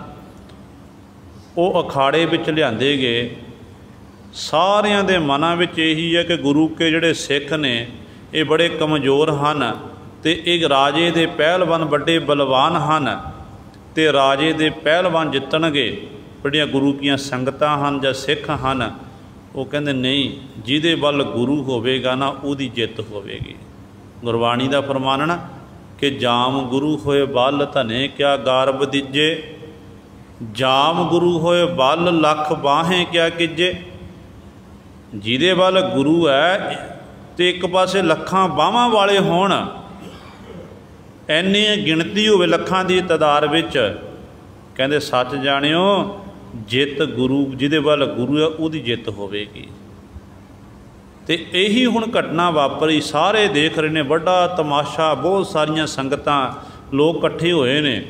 Speaker 1: ਉਹ ਅਖਾੜੇ ਵਿੱਚ ਲਿਆਂਦੇ ਗਏ। ਸਾਰਿਆਂ ਦੇ ਮਨਾਂ ਵਿੱਚ ਇਹੀ ਹੈ ਕਿ ਗੁਰੂ ਕੇ ਜਿਹੜੇ ਸਿੱਖ ਨੇ ਇਹ ਬੜੇ ਕਮਜ਼ੋਰ ਹਨ ਤੇ ਇਹ ਰਾਜੇ ਦੇ ਪਹਿਲਵਾਨ ਵੱਡੇ ਬਲਵਾਨ ਹਨ ਤੇ ਰਾਜੇ ਦੇ ਪਹਿਲਵਾਨ ਜਿੱਤਣਗੇ। ਜਿਹੜੀਆਂ ਗੁਰੂ ਕੀਆਂ ਸੰਗਤਾਂ ਹਨ ਜਾਂ ਸਿੱਖ ਹਨ, ਉਹ ਕਹਿੰਦੇ ਨਹੀਂ, ਜਿਹਦੇ ਵੱਲ ਗੁਰੂ ਹੋਵੇਗਾ ਨਾ ਉਹਦੀ ਜਿੱਤ ਹੋਵੇਗੀ। ਗੁਰਬਾਣੀ ਦਾ ਫਰਮਾਨ ਨਾ ਕਿ ਜਾਮ ਗੁਰੂ ਹੋਏ ਬਲ ਧਨੇ ਕਿਆ ਗਾਰਬ ਦੀਜੇ, ਜਾਮ ਗੁਰੂ ਹੋਏ ਬਲ ਲੱਖ ਬਾਹੇ ਕਿਆ ਕੀਜੇ। ਜਿਹਦੇ ਵੱਲ ਗੁਰੂ ਹੈ ਤੇ ਇੱਕ ਪਾਸੇ ਲੱਖਾਂ ਬਾਹਾਂ ਵਾਲੇ ਹੋਣ, ਇੰਨੀ ਗਿਣਤੀ ਹੋਵੇ ਲੱਖਾਂ ਦੀ ਤਾਦਾਦ ਵਿੱਚ, ਕਹਿੰਦੇ ਸੱਚ ਜਾਣਿਓ ਜਿੱਤ ਗੁਰੂ, ਜਿਹਦੇ ਵੱਲ ਗੁਰੂ ਹੈ ਉਹਦੀ ਜਿੱਤ ਹੋਵੇਗੀ। ਤੇ ਇਹੀ ਹੁਣ ਘਟਨਾ ਵਾਪਰੀ, ਸਾਰੇ ਦੇਖ ਰਹੇ ਨੇ, ਵੱਡਾ ਤਮਾਸ਼ਾ, ਬਹੁਤ ਸਾਰੀਆਂ ਸੰਗਤਾਂ ਲੋਕ ਇਕੱਠੇ ਹੋਏ ਨੇ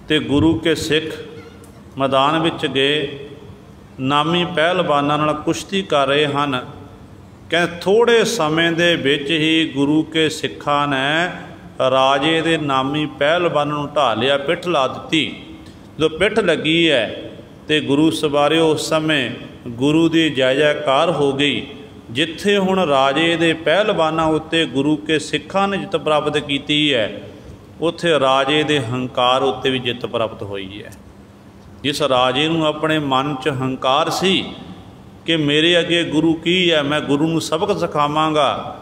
Speaker 1: ਤੇ ਗੁਰੂ ਕੇ ਸਿੱਖ ਮੈਦਾਨ ਵਿੱਚ ਗਏ, ਨਾਮੀ ਪਹਿਲਵਾਨਾਂ ਨਾਲ ਕੁਸ਼ਤੀ ਕਰ ਰਹੇ ਹਨ। ਕਹਿੰਦੇ ਥੋੜ੍ਹੇ ਸਮੇਂ ਦੇ ਵਿੱਚ ਹੀ ਗੁਰੂ ਕੇ ਸਿੱਖਾਂ ਨੇ ਰਾਜੇ ਦੇ ਨਾਮੀ ਪਹਿਲਵਾਨ ਨੂੰ ਢਾਹ ਲਿਆ, ਪਿੱਠ ਲਾ ਦਿੱਤੀ। ਜਦੋਂ ਪਿੱਠ ਲੱਗੀ ਹੈ ਤੇ ਗੁਰੂ ਸਵਾਰਿਓ ਉਸ ਸਮੇਂ ਗੁਰੂ ਦੀ ਜੈ ਜੈਕਾਰ ਹੋ ਗਈ। ਜਿੱਥੇ ਹੁਣ ਰਾਜੇ ਦੇ ਪਹਿਲਵਾਨਾਂ ਉੱਤੇ ਗੁਰੂ ਕੇ ਸਿੱਖਾਂ ਨੇ ਜਿੱਤ ਪ੍ਰਾਪਤ ਕੀਤੀ ਹੈ, ਉੱਥੇ ਰਾਜੇ ਦੇ ਹੰਕਾਰ ਉੱਤੇ ਵੀ ਜਿੱਤ ਪ੍ਰਾਪਤ ਹੋਈ ਹੈ। ਜਿਸ ਰਾਜੇ ਨੂੰ ਆਪਣੇ ਮਨ 'ਚ ਹੰਕਾਰ ਸੀ ਕਿ ਮੇਰੇ ਅੱਗੇ ਗੁਰੂ ਕੀ ਹੈ, ਮੈਂ ਗੁਰੂ ਨੂੰ ਸਬਕ ਸਿਖਾਵਾਂਗਾ,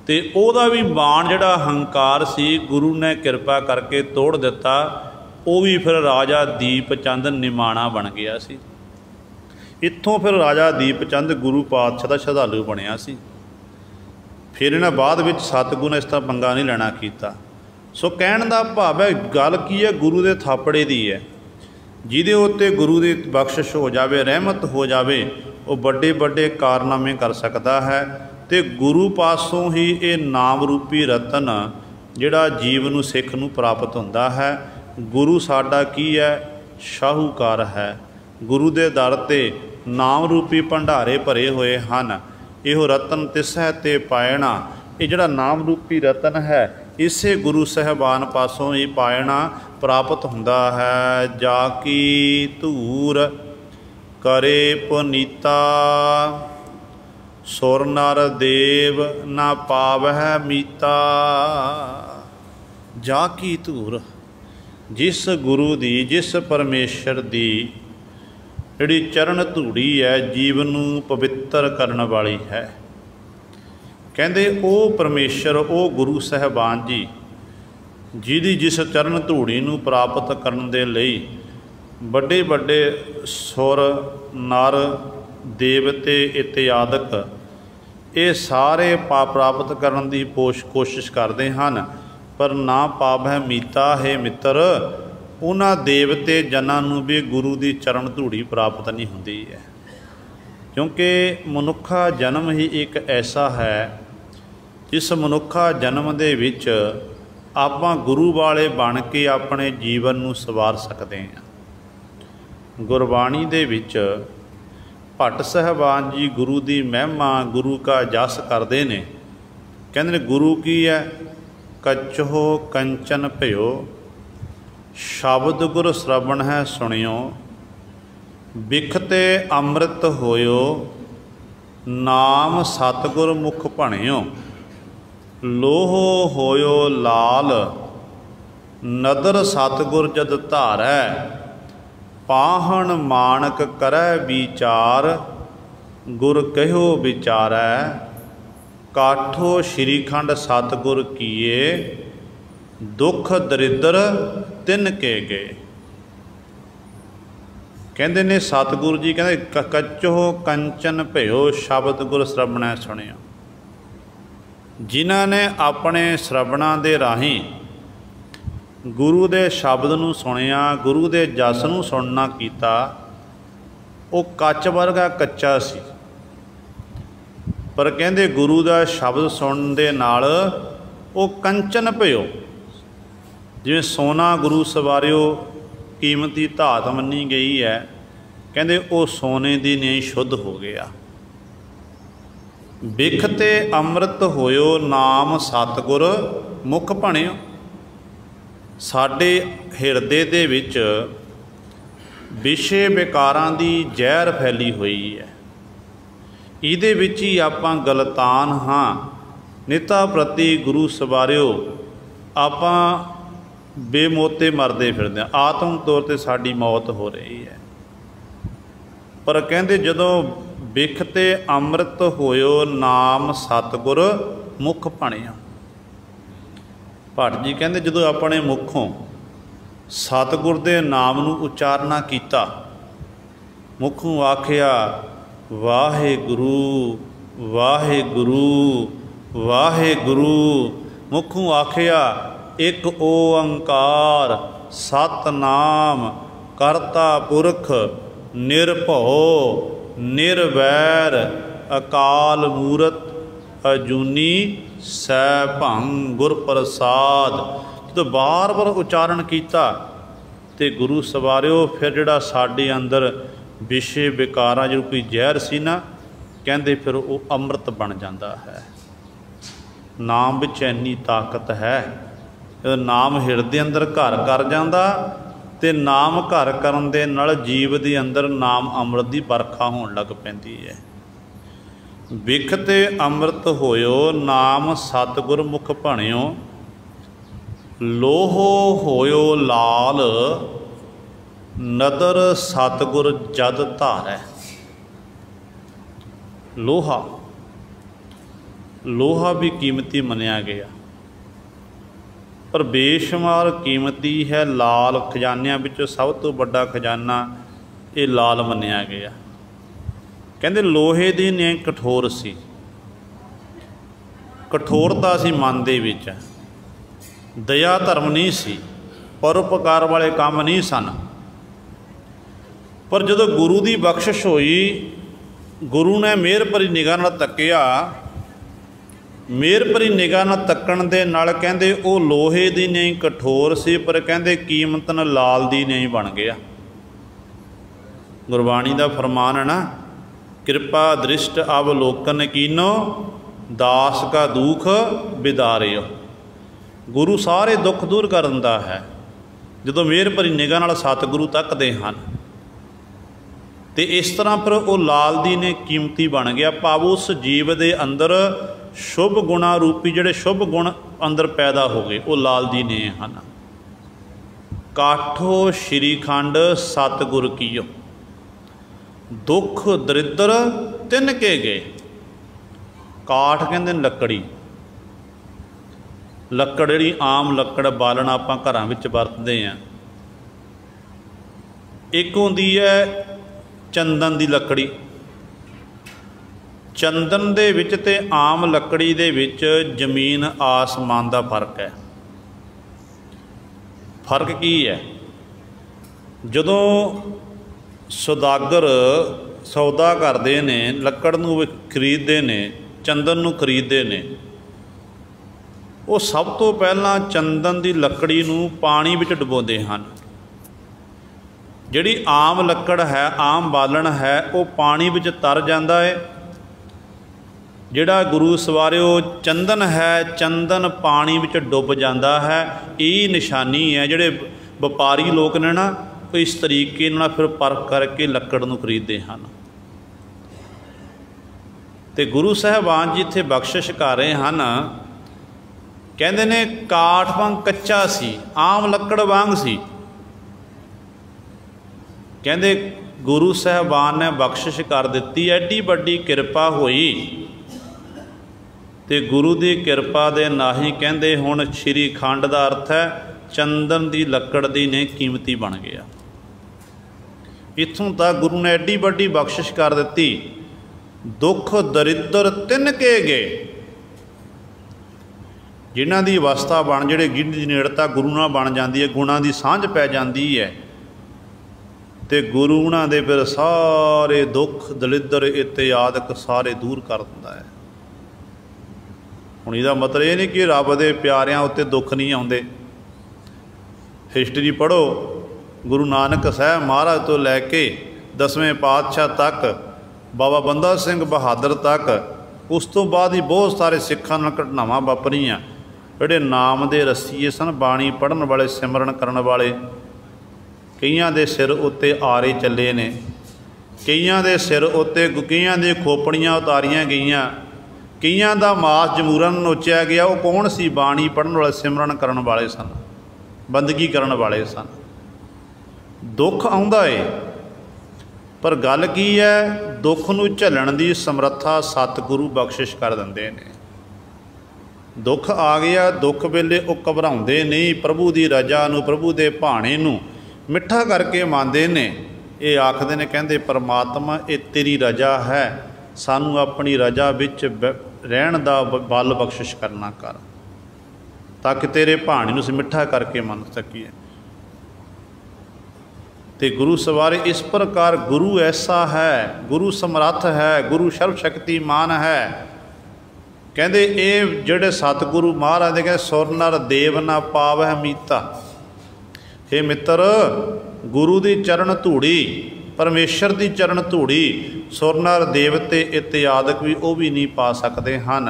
Speaker 1: ਤੇ ਉਹਦਾ ਵੀ ਮਾਣ ਜਿਹੜਾ ਹੰਕਾਰ ਸੀ ਗੁਰੂ ਨੇ ਕਿਰਪਾ ਕਰਕੇ ਤੋੜ ਦਿੱਤਾ। ਉਹ ਵੀ ਫਿਰ ਰਾਜਾ ਦੀਪ ਚੰਦ ਨਿਮਾਣਾ ਬਣ ਗਿਆ ਸੀ। ਇੱਥੋਂ ਫਿਰ ਰਾਜਾ ਦੀਪ ਚੰਦ ਗੁਰੂ ਪਾਤਸ਼ਾਹ ਦਾ ਸ਼ਰਧਾਲੂ ਬਣਿਆ ਸੀ। ਫਿਰ ਇਹਨਾਂ ਬਾਅਦ ਵਿੱਚ ਸਤਿਗੁਰੂ ਨੇ ਇਸ ਤਰ੍ਹਾਂ ਪੰਗਾ ਨਹੀਂ ਲੈਣਾ ਕੀਤਾ। ਸੋ ਕਹਿਣ ਦਾ ਭਾਵ ਹੈ, ਗੱਲ ਕੀ ਹੈ, ਗੁਰੂ ਦੇ ਥਾਪੜੇ ਦੀ ਹੈ। ਜਿਹਦੇ ਉੱਤੇ ਗੁਰੂ ਦੀ ਬਖਸ਼ਿਸ਼ ਹੋ ਜਾਵੇ, ਰਹਿਮਤ ਹੋ ਜਾਵੇ, ਉਹ ਵੱਡੇ ਵੱਡੇ ਕਾਰਨਾਮੇ ਕਰ ਸਕਦਾ ਹੈ। ਤੇ ਗੁਰੂ ਪਾਸੋਂ ਹੀ ਇਹ ਨਾਮ ਰੂਪੀ ਰਤਨ ਜਿਹੜਾ ਜੀਵ ਨੂੰ, ਸਿੱਖ ਨੂੰ ਪ੍ਰਾਪਤ ਹੁੰਦਾ ਹੈ। ਗੁਰੂ ਸਾਡਾ ਕੀ ਹੈ, ਸ਼ਾਹੂਕਾਰ ਹੈ। ਗੁਰੂ ਦੇ ਦਰ 'ਤੇ ਨਾਮ ਰੂਪੀ ਭੰਡਾਰੇ ਭਰੇ ਹੋਏ ਹਨ। ਇਹੋ ਰਤਨ ਤਿਸੈ ਤੇ ਪਾਇਣਾ, ਇਹ ਜਿਹੜਾ ਨਾਮ ਰੂਪੀ ਰਤਨ ਹੈ, ਇਸੇ ਗੁਰੂ ਸਾਹਿਬਾਨ ਪਾਸੋਂ ਹੀ ਪਾਇਣਾ ਪ੍ਰਾਪਤ ਹੁੰਦਾ ਹੈ। ਜਾ ਕੀ ਧੂਰ ਕਰੇ ਪੁਨੀਤਾ, ਸੁਰ ਨਰ ਦੇਵ ਨਾ ਪਾਵਹਿ ਮੀਤਾ। ਜਾ ਕੀ ਧੂਰ, ਜਿਸ ਗੁਰੂ ਦੀ, ਜਿਸ ਪਰਮੇਸ਼ਰ ਦੀ ਜਿਹੜੀ ਚਰਨ ਧੂੜੀ ਹੈ, ਜੀਵਨ ਨੂੰ ਪਵਿੱਤਰ ਕਰਨ ਵਾਲੀ ਹੈ। ਕਹਿੰਦੇ ਉਹ ਪਰਮੇਸ਼ਰ, ਉਹ ਗੁਰੂ ਸਾਹਿਬਾਨ ਜੀ, ਜਿਹਦੀ ਜਿਸ ਚਰਨ ਧੂੜੀ ਨੂੰ ਪ੍ਰਾਪਤ ਕਰਨ ਦੇ ਲਈ ਵੱਡੇ ਵੱਡੇ ਸੁਰ ਨਰ ਦੇਵਤੇ ਇਤਿਆਦਿਕ ਇਹ ਸਾਰੇ ਪ੍ਰਾਪਤ ਕਰਨ ਦੀ ਕੋਸ਼ਿਸ਼ ਕਰਦੇ ਹਨ, ਪਰ ਨਾ ਪਾਵਹਿ ਮੀਤਾ। ਹੈ ਮਿੱਤਰ, ਉਹਨਾਂ ਦੇਵਤੇ ਜਨਾਂ ਨੂੰ ਵੀ ਗੁਰੂ ਦੀ ਚਰਨ ਧੂੜੀ ਪ੍ਰਾਪਤ ਨਹੀਂ ਹੁੰਦੀ ਹੈ। ਕਿਉਂਕਿ ਮਨੁੱਖਾ ਜਨਮ ਹੀ ਇੱਕ ਐਸਾ ਹੈ, ਜਿਸ ਮਨੁੱਖਾ ਜਨਮ ਦੇ ਵਿੱਚ ਆਪਾਂ ਗੁਰੂ ਵਾਲੇ ਬਣ ਕੇ ਆਪਣੇ ਜੀਵਨ ਨੂੰ ਸਵਾਰ ਸਕਦੇ ਹਾਂ। ਗੁਰਬਾਣੀ ਦੇ ਵਿੱਚ भट्ट साहबान जी गुरु की महिमा गुरु का जस करते हैं। कहते ने गुरु की है कच्छो कंचन भयो, शब्द गुर श्रवण है सुनियो, बिखते अमृत होयो, नाम सतगुर मुख भणियो, लोहो होयो लाल, नदर सतगुर जद धारै, पाहन मानक करै विचार, गुर कहो विचारै, काठो श्रीखंड सतगुर किए, दुख दरिद्र तिन के गए। कहते ने सतगुरु जी कहते कच्चो कंचन भयो, शब्द गुर श्रवणै सुनियो। जिन्हां ने अपने श्रवणा दे राही गुरु दे शब्द नूं सुनिया, गुरु दे जस नूं सुनना कीता, वो कच्च वर्गा कच्चा सी, पर कहते गुरु दा शब्द सुनन दे नाल वो कंचन भयो, जिवें सोना गुरु सवारियो कीमती धात मन्नी गई है, कहते वो सोने दी नहीं शुद्ध हो गया। बिखते अमृत होयो, नाम सतगुर मुख भणियो। साडे हिरदे दे विच विषे विकारां दी जहर फैली हुई है, इहदे विच ही आपां गलतान हाँ। निता प्रति गुरु सवारियो आपां बेमोते मरदे फिरदे हां, आत्मक तौर ते साडी मौत हो रही है। पर कहंदे जदों बिखते अमृत होयो, नाम सतगुर मुख भणियो। भट्ट जी कहते जो अपने मुखों सतगुर के नाम नूं उचारना किया, मुखों आखिया वाहेगुरु वाहेगुरु वाहेगुरु, मुखों आखिया एक ओंकार सतनाम करता पुरख निरभौ निर्वैर अकाल मूरत अजूनी सैभंग गुर प्रसाद। जो बार बार उचारण किया तो गुरु सवारियो फिर जिहड़ा साडे अंदर विषे विकारां जो कोई जहर सी ना, कहंदे फिर वो अमृत बन जाता है। नाम विच इन्नी ताकत है, नाम हिरदे अंदर घर कर जाता, तो नाम घर करन दे नाल जीव दे अंदर नाम अमृत की बरखा होण लग पैंदी है। बिखते अमृत होयो, नाम सतगुर मुख भणियो, लोहो होयो लाल, नदर सतगुर जद धारै। लोहा, लोहा भी कीमती मनिया गया, पर बेशुमार कीमती है। लाल खजानिਆਂ ਵਿੱਚੋਂ सब तो बड़ा खजाना ये लाल मनिया गया। कहते लोहे की नींह कठोर सी, कठोरता सी मन दे विच, दया धर्म नहीं सी, परोपकार वाले काम नहीं सन। पर जदों गुरु की बख्शिश हुई, गुरु ने मेहर भरी निगाह नाल तक्किया, मेहर भरी निगाह नाल तक्कण दे नाल कहंदे वो लोहे की नींह कठोर सी, पर कहंदे कीमतन लाल की नींह बन गया। गुरबाणी का फरमान है ना, कृपा दृष्ट अवलोकन कीनो, दास का दुख बिदारियो। गुरु सारे दुख दूर कर दिंदा है। जो मेहर भरी निगाह नाल सतगुरु तकदे हैं तो इस तरह पर वो लाल दी ने कीमती बन गया। भाव उस जीव के अंदर शुभ गुणा रूपी जिहड़े शुभ गुण अंदर पैदा हो गए, वो लाल दी ने हैं। काठो श्रीखंड सतगुर कीयो, दुख दरिद्र तिन के गए। काठ कहते लकड़ी, लकड़ जी आम लकड़ बालन आपां घरां विच वरतदे हैं। एक होंदी है चंदन की लकड़ी। चंदन दे विच ते आम लकड़ी दे विच जमीन आसमान का फर्क है। फर्क की है? जदों सौदागर सौदा करते हैं, लकड़ नूं खरीदते हैं, चंदन नूं खरीदते हैं, वो सब तो पहला चंदन की लकड़ी नूं पानी विच डुबोंदे हैं। जिहड़ी आम लकड़ है, आम बालन है, वो पानी विच तर जाता है। जिहड़ा गुरु सवारिओ चंदन है, चंदन पानी विच डुब जाता है। यही निशानी है। जिहड़े ਵਪਾਰੀ लोग ने ना, वो इस तरीके नाल फिर परख करके लकड़ नूं खरीदते हैं। तो गुरु साहिबान जी इत्थे बख्शिश कर रहे हैं, कहते ने काठ वांग कच्चा सी, आम लकड़ वांग सी। कहते गुरु साहिबान ने बख्शिश कर दी, एडी वड्डी किरपा हुई। तो गुरु की किरपा दे नाही कहते हुण श्री खंड का अर्थ है चंदन की लकड़ दी ने कीमती बन गया। इत्थों तक गुरु ने एडी वड्डी बख्शिश कर दी, दुख दरिद्र तिनके गए। जिन्हां दी अवस्था बन, जिहड़े गिणती दी नेड़ता गुरु नाल बन जाती है, गुणां दी सांझ पै जाती है, तो गुरु उन्हां दे फिर सारे दुख दलिद्र इत्यादि सारे दूर कर दिंदा है। हुण इहदा मतलब ये नहीं कि रब दे प्यारिਆਂ उत्ते दुख नहीं आउंदे। हिस्टरी पढ़ो, गुरु नानक साहब महाराज तो लैके 10वें पातशाह तक, बाबा बंदा सिंह बहादुर तक, उस तो बाद ही बहुत सारे सिखां नाल घटनावां वापरीਆਂ। जिहड़े नाम दे रसीए सन, बाणी पढ़न वाले, सिमरन करन वाले, कईयां दे सिर उत्ते आरे चले ने, कईयां दे सिर उत्ते कईयां दे खोपड़ियां उतारियां गईयां, कईयां दा मास जमूरन नोचिया गया। वो कौन सी? बाणी पढ़न वाले, सिमरन करन वाले सन, बंदगी करन वाले सन। दुख आउंदा है, पर गल की है, दुख नूं झल्लण दी समर्था सतगुरु बख्शिश कर दिंदे ने। दुख आ गया, दुख वेले वो घबराउंदे नहीं, प्रभु की रजा नूं, प्रभु के भाणे नूं मिठा करके मंनदे ने। ये आखदे ने, कहंदे परमात्मा ये तेरी रजा है, सानू अपनी रजा विच रहण दा बल बख्शिश करना कर, ताकि तेरे भाणे नूं असीं मिठा करके मन सकीए। तो गुरु सवारे इस प्रकार गुरु ऐसा है, गुरु समर्थ है, गुरु सर्वशक्तिमान है। कहते ये जोड़े सतगुरु महाराज कहते सुर नर देव ना पावै मीता। हे मित्र, गुरु की चरण धूड़ी, परमेश्वर की चरण धूड़ी सुर नर देवते इत्यादि भी वो भी नहीं पा सकते हैं।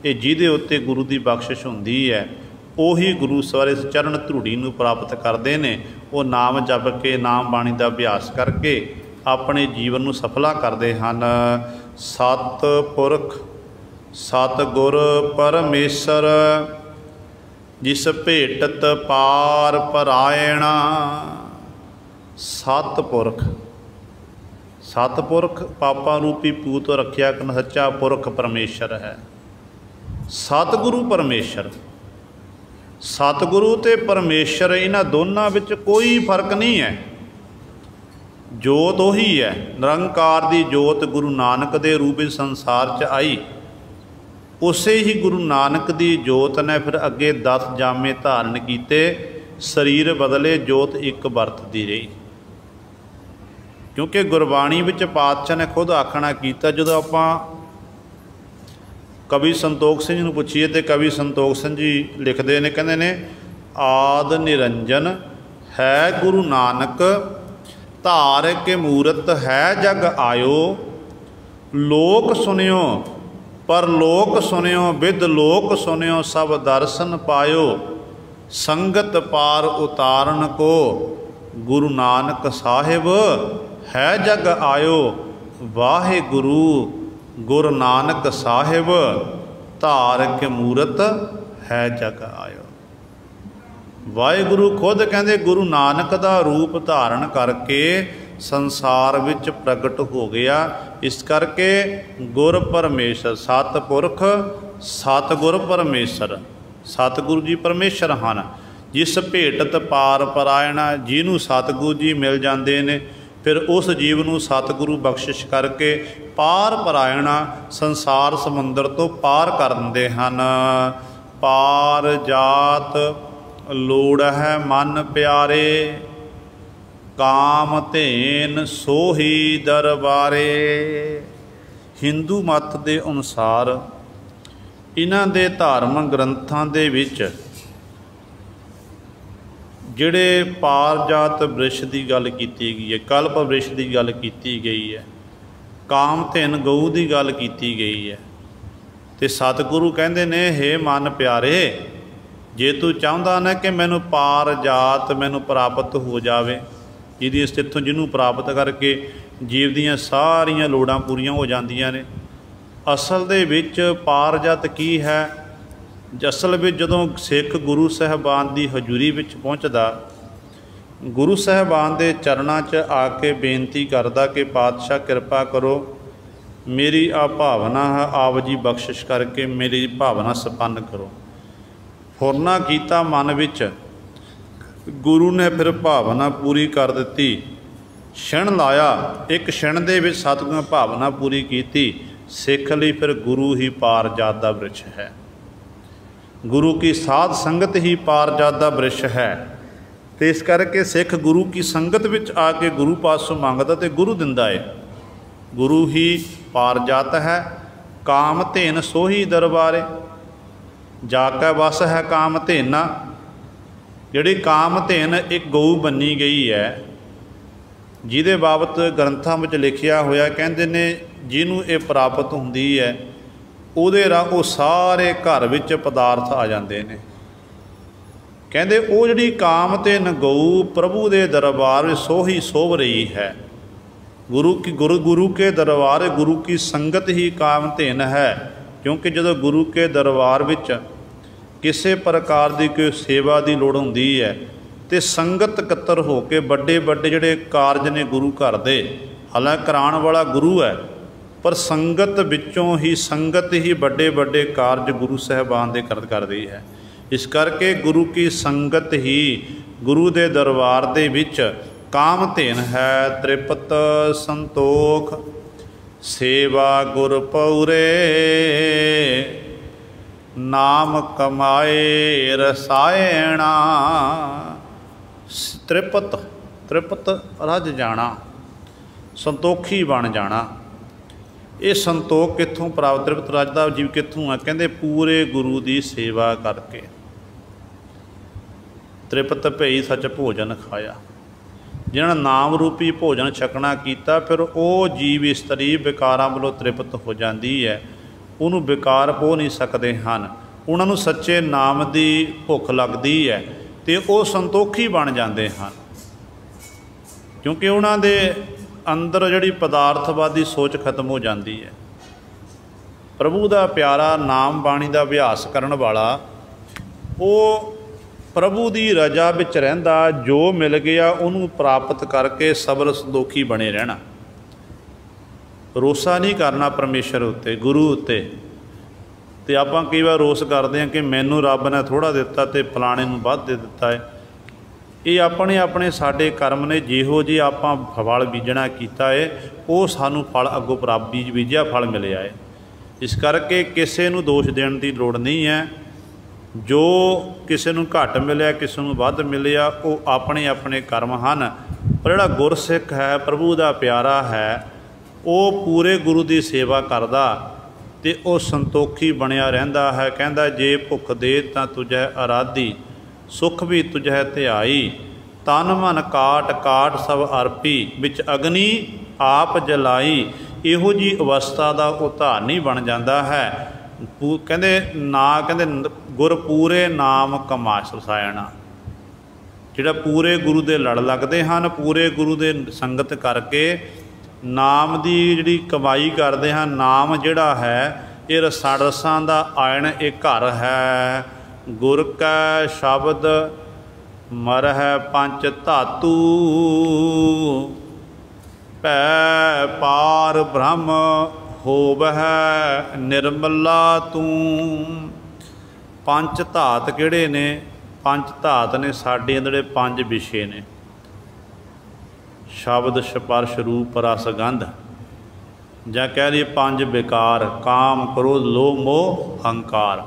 Speaker 1: ये जिहदे उत्ते गुरु की बख्शिश हुंदी है, ਉਹੀ गुरु सवारे चरण धूड़ी ਨੂੰ प्राप्त करते हैं। वो नाम जप के, नाम बाणी का अभ्यास करके अपने जीवन ਨੂੰ सफला करते हैं। सतपुरख सतगुर परमेश्वर जिस भेटत पार परायणा। सतपुरख, सतपुरख पापा रूपी पूत रखिया करन सच्चा पुरख परमेश्वर है। सतगुरु परमेश्वर, सतगुरु ते परमेश्वर, इन्हां दोनों विच कोई फर्क नहीं है। जोत उही है, निरंकार दी जोत गुरु नानक दे रूप में संसार च आई। उसे ही गुरु नानक दी जोत ने फिर अगे 10 जामे धारण किए, शरीर बदले, जोत एक वरतदी रही। क्योंकि गुरबाणी विच पातशाह ने खुद आखना किया, जो आपां कवि संतोख सिंह नूं पुछीए तो कवि संतोख सिंह जी लिखते हैं, कहते ने आद निरंजन है गुरु नानक, धार के मूरत है जग आयो। लोक सुनियो पर लोक सुनियो, विद लोक सुनियो, सब दर्शन पायो। संगत पार उतारन को गुरु नानक साहिब है जग आयो। वाहे गुरु गुरु नानक साहिब धार के मूरत है जग आयो। वाहिगुरु खुद कहते गुरु नानक का रूप धारण करके संसार विच प्रगट हो गया। इस करके गुर परमेश्वर, सतपुरख सतगुर परमेश्वर, सतगुरु जी परमेश्वर हैं। जिस भेटत पार परायणा, जिन्हों सतगुरु जी मिल जाते हैं, फिर उस जीव नूं सतगुरु बख्शिश करके पार परायणा, संसार समुंदर तो पार कर दिंदे हन। पार जात लोड़ है मन प्यारे, काम धेन सोही दरबारे। हिंदू मत के अनुसार इन्हां दे धार्मिक ग्रंथां दे विच ਜਿਹੜੇ ਪਾਰਜਾਤ ਬ੍ਰਿਸ਼ ਦੀ ਗੱਲ ਕੀਤੀ ਗਈ ਹੈ, ਕਲਪ ਬ੍ਰਿਸ਼ ਦੀ ਗੱਲ ਕੀਤੀ ਗਈ ਹੈ, ਕਾਮਧੇਨ ਗਊ ਦੀ ਗੱਲ ਕੀਤੀ ਗਈ ਹੈ। ਅਤੇ ਸਤਿਗੁਰੂ ਕਹਿੰਦੇ ਨੇ, ਹੇ ਮਨ ਪਿਆਰੇ, ਜੇ ਤੂੰ ਚਾਹੁੰਦਾ ਨਾ ਕਿ ਮੈਨੂੰ ਪਾਰਜਾਤ ਮੈਨੂੰ ਪ੍ਰਾਪਤ ਹੋ ਜਾਵੇ, ਜਿਹਦੀ ਇੱਥੋਂ ਜਿਹਨੂੰ ਪ੍ਰਾਪਤ ਕਰਕੇ ਜੀਵ ਦੀਆਂ ਸਾਰੀਆਂ ਲੋੜਾਂ ਪੂਰੀਆਂ ਹੋ ਜਾਂਦੀਆਂ ਨੇ। ਅਸਲ ਦੇ ਵਿੱਚ ਪਾਰਜਾਤ ਕੀ ਹੈ? ਅਸਲ ਵਿੱਚ ਜਦੋਂ ਸਿੱਖ ਗੁਰੂ ਸਾਹਿਬਾਨ ਦੀ ਹਜ਼ੂਰੀ ਵਿੱਚ ਪਹੁੰਚਦਾ, ਗੁਰੂ ਸਾਹਿਬਾਨ ਦੇ ਚਰਨਾਂ 'ਚ ਆ ਕੇ ਬੇਨਤੀ ਕਰਦਾ ਕਿ ਪਾਤਸ਼ਾਹ ਕਿਰਪਾ ਕਰੋ, ਮੇਰੀ ਆ ਭਾਵਨਾ ਹੈ, ਆਪ ਜੀ ਬਖਸ਼ਿਸ਼ ਕਰਕੇ ਮੇਰੀ ਭਾਵਨਾ ਸੰਪੰਨ ਕਰੋ। ਫੁਰਨਾ ਕੀਤਾ ਮਨ ਵਿੱਚ, ਗੁਰੂ ਨੇ ਫਿਰ ਭਾਵਨਾ ਪੂਰੀ ਕਰ ਦਿੱਤੀ। ਛਿਣ ਲਾਇਆ, ਇੱਕ ਛਿਣ ਦੇ ਵਿੱਚ ਸਤਿਗੁਰੂ ਭਾਵਨਾ ਪੂਰੀ ਕੀਤੀ। ਸਿੱਖ ਲਈ ਫਿਰ ਗੁਰੂ ਹੀ ਪਾਰਜਾਤ ਦਾ ਬ੍ਰਿਛ ਹੈ, ਗੁਰੂ ਕੀ ਸਾਧ ਸੰਗਤ ਹੀ ਪਾਰਜਾਤ ਦਾ ਬ੍ਰਿਛ ਹੈ। ਅਤੇ ਇਸ ਕਰਕੇ ਸਿੱਖ ਗੁਰੂ ਕੀ ਸੰਗਤ ਵਿੱਚ ਆ ਕੇ ਗੁਰੂ ਪਾਸੋਂ ਮੰਗਦਾ ਅਤੇ ਗੁਰੂ ਦਿੰਦਾ ਹੈ। ਗੁਰੂ ਹੀ ਪਾਰਜਾਤ ਹੈ। ਕਾਮਧੇਨ ਸੋਹੀ ਦਰਬਾਰੇ, ਜਾ ਕੇ ਵਸ ਹੈ ਕਾਮਧੇਨਾ। ਜਿਹੜੀ ਕਾਮਧੇਨ ਇੱਕ ਗਊ ਬੰਨੀ ਗਈ ਹੈ, ਜਿਹਦੇ ਬਾਬਤ ਗ੍ਰੰਥਾਂ ਵਿੱਚ ਲਿਖਿਆ ਹੋਇਆ, ਕਹਿੰਦੇ ਨੇ ਜਿਹਨੂੰ ਇਹ ਪ੍ਰਾਪਤ ਹੁੰਦੀ ਹੈ ਉਹਦੇ ਰਾਹ ਉਹ ਸਾਰੇ ਘਰ ਵਿੱਚ ਪਦਾਰਥ ਆ ਜਾਂਦੇ ਨੇ। ਕਹਿੰਦੇ ਉਹ ਜਿਹੜੀ ਕਾਮਧੇਨ ਗਊ ਪ੍ਰਭੂ ਦੇ ਦਰਬਾਰ ਵਿੱਚ ਸੋਹੀ ਸੋਭ ਰਹੀ ਹੈ। ਗੁਰੂ ਕੇ ਦਰਬਾਰ, ਗੁਰੂ ਕੀ ਸੰਗਤ ਹੀ ਕਾਮਧੇਨ ਹੈ। ਕਿਉਂਕਿ ਜਦੋਂ ਗੁਰੂ ਕੇ ਦਰਬਾਰ ਵਿੱਚ ਕਿਸੇ ਪ੍ਰਕਾਰ ਦੀ ਕੋਈ ਸੇਵਾ ਦੀ ਲੋੜ ਹੁੰਦੀ ਹੈ ਅਤੇ ਸੰਗਤ ਇਕੱਤਰ ਹੋ ਕੇ ਵੱਡੇ ਵੱਡੇ ਜਿਹੜੇ ਕਾਰਜ ਨੇ ਗੁਰੂ ਘਰ ਦੇ, ਹਾਲਾਂਕਿ ਕਰਾਉਣ ਵਾਲਾ ਗੁਰੂ ਹੈ, ਪਰ ਸੰਗਤ ਵਿੱਚੋਂ ਹੀ ਸੰਗਤ ਹੀ ਵੱਡੇ ਵੱਡੇ ਕਾਰਜ ਗੁਰੂ ਸਾਹਿਬਾਨ ਦੇ ਕਰਦੀ ਹੈ। ਇਸ ਕਰਕੇ ਗੁਰੂ ਕੀ ਸੰਗਤ ਹੀ ਗੁਰੂ ਦੇ ਦਰਬਾਰ ਦੇ ਵਿੱਚ ਕਾਮਧੇਨ ਹੈ। ਤ੍ਰਿਪਤ ਸੰਤੋਖ ਸੇਵਾ ਗੁਰ ਪਉਰੇ, ਨਾਮ ਕਮਾਏ ਰਸਾਇਣਾ। ਤ੍ਰਿਪਤ ਰੱਜ ਜਾਣਾ, ਸੰਤੋਖੀ ਬਣ ਜਾਣਾ। ਇਹ ਸੰਤੋਖ ਕਿੱਥੋਂ ਪ੍ਰਾਪਤ? ਤ੍ਰਿਪਤ ਰੱਜ ਦਾ ਜੀਵ ਕਿੱਥੋਂ ਹੈ? ਕਹਿੰਦੇ ਪੂਰੇ ਗੁਰੂ ਦੀ ਸੇਵਾ ਕਰਕੇ। ਤ੍ਰਿਪਤ ਭਈ ਸੱਚ ਭੋਜਨ ਖਾਇਆ, ਜਿਹਨਾਂ ਨਾਮ ਰੂਪੀ ਭੋਜਨ ਛਕਣਾ ਕੀਤਾ, ਫਿਰ ਉਹ ਜੀਵ ਇਸਤਰੀ ਵਿਕਾਰਾਂ ਵੱਲੋਂ ਤ੍ਰਿਪਤ ਹੋ ਜਾਂਦੀ ਹੈ। ਉਹਨੂੰ ਵਿਕਾਰ ਪੋ ਨਹੀਂ ਸਕਦੇ ਹਨ। ਉਹਨਾਂ ਨੂੰ ਸੱਚੇ ਨਾਮ ਦੀ ਭੁੱਖ ਲੱਗਦੀ ਹੈ ਅਤੇ ਉਹ ਸੰਤੋਖੀ ਬਣ ਜਾਂਦੇ ਹਨ, ਕਿਉਂਕਿ ਉਹਨਾਂ ਦੇ ਅੰਦਰ ਜਿਹੜੀ ਪਦਾਰਥਵਾਦੀ ਸੋਚ ਖਤਮ ਹੋ ਜਾਂਦੀ ਹੈ। ਪ੍ਰਭੂ ਦਾ ਪਿਆਰਾ ਨਾਮ ਬਾਣੀ ਦਾ ਅਭਿਆਸ ਕਰਨ ਵਾਲਾ, ਉਹ ਪ੍ਰਭੂ ਦੀ ਰਜਾ ਵਿੱਚ ਰਹਿੰਦਾ। ਜੋ ਮਿਲ ਗਿਆ ਉਹਨੂੰ ਪ੍ਰਾਪਤ ਕਰਕੇ ਸਬਰ ਸੰਤੋਖੀ ਬਣੇ ਰਹਿਣਾ। ਰੋਸਾ ਨਹੀਂ ਕਰਨਾ ਪਰਮੇਸ਼ਰ ਉੱਤੇ, ਗੁਰੂ ਉੱਤੇ। ਅਤੇ ਆਪਾਂ ਕਈ ਵਾਰ ਰੋਸ ਕਰਦੇ ਹਾਂ ਕਿ ਮੈਨੂੰ ਰੱਬ ਨੇ ਥੋੜ੍ਹਾ ਦਿੱਤਾ ਅਤੇ ਫਲਾਣੇ ਨੂੰ ਵੱਧ ਦੇ ਦਿੱਤਾ ਹੈ। ਇਹ ਆਪਣੇ ਆਪਣੇ ਸਾਡੇ ਕਰਮ ਨੇ, ਜਿਹੋ ਜਿਹੇ ਆਪਾਂ ਫਲ ਬੀਜਣਾ ਕੀਤਾ ਹੈ ਉਹ ਸਾਨੂੰ ਫਲ ਅੱਗੋਂ ਬੀਜਿਆ ਫਲ ਮਿਲਿਆ ਹੈ। ਇਸ ਕਰਕੇ ਕਿਸੇ ਨੂੰ ਦੋਸ਼ ਦੇਣ ਦੀ ਲੋੜ ਨਹੀਂ ਹੈ। ਜੋ ਕਿਸੇ ਨੂੰ ਘੱਟ ਮਿਲਿਆ, ਕਿਸੇ ਨੂੰ ਵੱਧ ਮਿਲਿਆ, ਉਹ ਆਪਣੇ ਆਪਣੇ ਕਰਮ ਹਨ। ਪਰ ਜਿਹੜਾ ਗੁਰਸਿੱਖ ਹੈ, ਪ੍ਰਭੂ ਦਾ ਪਿਆਰਾ ਹੈ, ਉਹ ਪੂਰੇ ਗੁਰੂ ਦੀ ਸੇਵਾ ਕਰਦਾ ਅਤੇ ਉਹ ਸੰਤੋਖੀ ਬਣਿਆ ਰਹਿੰਦਾ ਹੈ। ਕਹਿੰਦਾ ਜੇ ਭੁੱਖ ਦੇ ਤਾਂ ਤੁਝੈ ਅਰਾਧੀ, ਸੁਖ ਵੀ ਤੁਝੈ ਧਿਆਈ। ਤਨ ਮਨ ਕਾਟ ਕਾਟ ਸਭ ਅਰਪੀ, ਵਿੱਚ ਅਗਨੀ ਆਪ ਜਲਾਈ। ਇਹੋ ਜਿਹੀ ਅਵਸਥਾ ਦਾ ਉਹ ਧਾਰਨੀ ਬਣ ਜਾਂਦਾ ਹੈ। ਕਹਿੰਦੇ ਗੁਰ ਪੂਰੇ ਨਾਮ ਕਮਾਸ ਰਸਾਇਣਾ। ਜਿਹੜਾ ਪੂਰੇ ਗੁਰੂ ਦੇ ਲੜ ਲੱਗਦੇ ਹਨ, ਪੂਰੇ ਗੁਰੂ ਦੇ ਸੰਗਤ ਕਰਕੇ ਨਾਮ ਦੀ ਜਿਹੜੀ ਕਮਾਈ ਕਰਦੇ ਹਨ। ਨਾਮ ਜਿਹੜਾ ਹੈ ਇਹ ਰਸਾਂ ਦਾ ਆਇਣ, ਇਹ ਘਰ ਹੈ। ਗੁਰ ਕੈ ਸ਼ਬਦ ਮਰਹਿ ਪੰਚ ਧਾਤੂ, ਭੈ ਪਾਰ ਬ੍ਰਹਮ ਹੋਵਹਿ ਨਿਰਮਲਾ ਤੂੰ। ਪੰਜ ਧਾਤ ਕਿਹੜੇ ਨੇ? ਪੰਜ ਧਾਤ ਨੇ ਸਾਡੇ ਜਿਹੜੇ ਪੰਜ ਵਿਸ਼ੇ ਨੇ, ਸ਼ਬਦ ਸਪਰਸ਼ ਰੂਪ ਰਸ ਗੰਧ, ਜਾਂ ਕਹਿ ਲਈਏ ਪੰਜ ਵਿਕਾਰ, ਕਾਮ ਕ੍ਰੋਧ ਲੋਭ ਮੋਹ ਹੰਕਾਰ।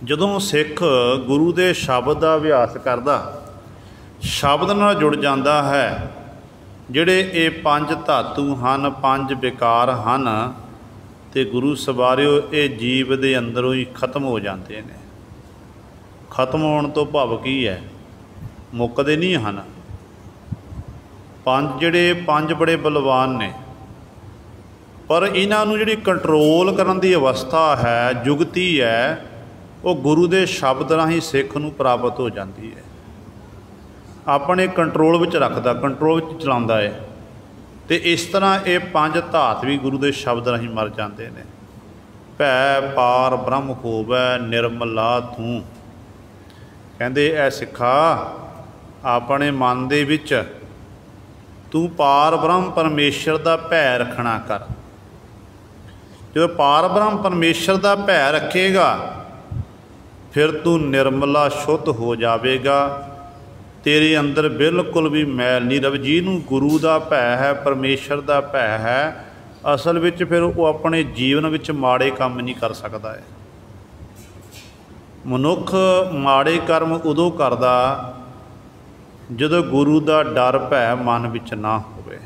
Speaker 1: ਜਦੋਂ ਸਿੱਖ ਗੁਰੂ ਦੇ ਸ਼ਬਦ ਦਾ ਅਭਿਆਸ ਕਰਦਾ, ਸ਼ਬਦ ਨਾਲ ਜੁੜ ਜਾਂਦਾ ਹੈ, ਜਿਹੜੇ ਇਹ ਪੰਜ ਧਾਤੂ ਹਨ, ਪੰਜ ਵਿਕਾਰ ਹਨ, ਅਤੇ ਗੁਰੂ ਸਵਾਰਿਓ ਇਹ ਜੀਵ ਦੇ ਅੰਦਰੋਂ ਹੀ ਖਤਮ ਹੋ ਜਾਂਦੇ ਨੇ। ਖਤਮ ਹੋਣ ਤੋਂ ਭਾਵ ਕੀ ਹੈ? ਮੁੱਕਦੇ ਨਹੀਂ ਹਨ। ਪੰਜ बड़े बलवान ने, पर इन्हों जिहड़ी कंट्रोल करन दी अवस्था है, जुगती है, वो गुरु के शब्द राही सिख नूं प्राप्त हो जाती है। अपने कंट्रोल विच रखदा, कंट्रोल विच चलाउंदा है। तो इस तरह ये पंज धात भी गुरु के शब्द राही मर जाते हैं। भै पार ब्रह्म होवै निर्मला तूं, कहंदे ऐ सिखा अपने मन दे विच तू पार ब्रह्म परमेश्वर का भै रखना कर। जो पार ब्रह्म परमेश्वर का भै रखेगा फिर तू निर्मला शुद्ध हो जाएगा। तेरे अंदर बिल्कुल भी मैल नहीं रव। जिन्हों गुरु का भै है, परमेश्वर का भै है, असल विच फिर वो अपने जीवन विच माड़े काम नहीं कर सकता है। मनुख माड़े कर्म उदों करदा ਜਦੋਂ गुरु का डर भै मन विच ना होवे।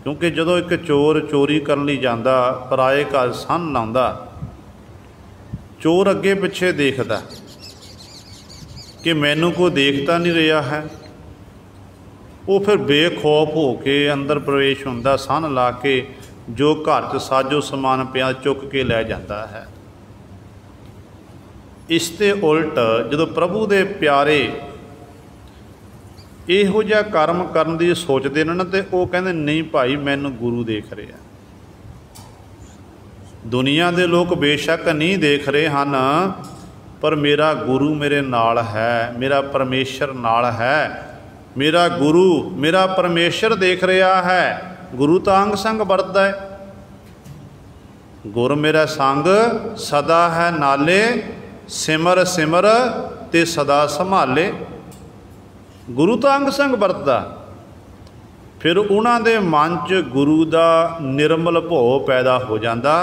Speaker 1: क्योंकि जदों एक चोर चोरी करन लई जांदा, पराए घर संन लाउंदा, चोर अगे पिछे देखदा कि मैनू कोई देखता नहीं रहा है, वो फिर बेखौफ हो के अंदर प्रवेश हुंदा, संन ला के जो घर च साजो समान पिया चुक के लै जाता है। इस ते उल्ट जो प्रभु दे प्यारे इहो जिहा कर्म करन दी सोचते हैं ना, तो वो कहते नहीं भाई मैनू गुरु देख रहा। दुनिया दे लोग बेशक नहीं देख रहे हैं, पर मेरा गुरु मेरे नाल है, मेरा परमेश्वर नाल है। मेरा गुरु मेरा परमेश्वर देख रहा है। गुरु तो अंग संग वरतदा है। गुर मेरा संग सदा है नाले, सिमर सिमर ते सदा संभाले। गुरु तो अंग संग वरतदा। फिर उन्हां दे मन च गुरु का निर्मल भौ पैदा हो जाता,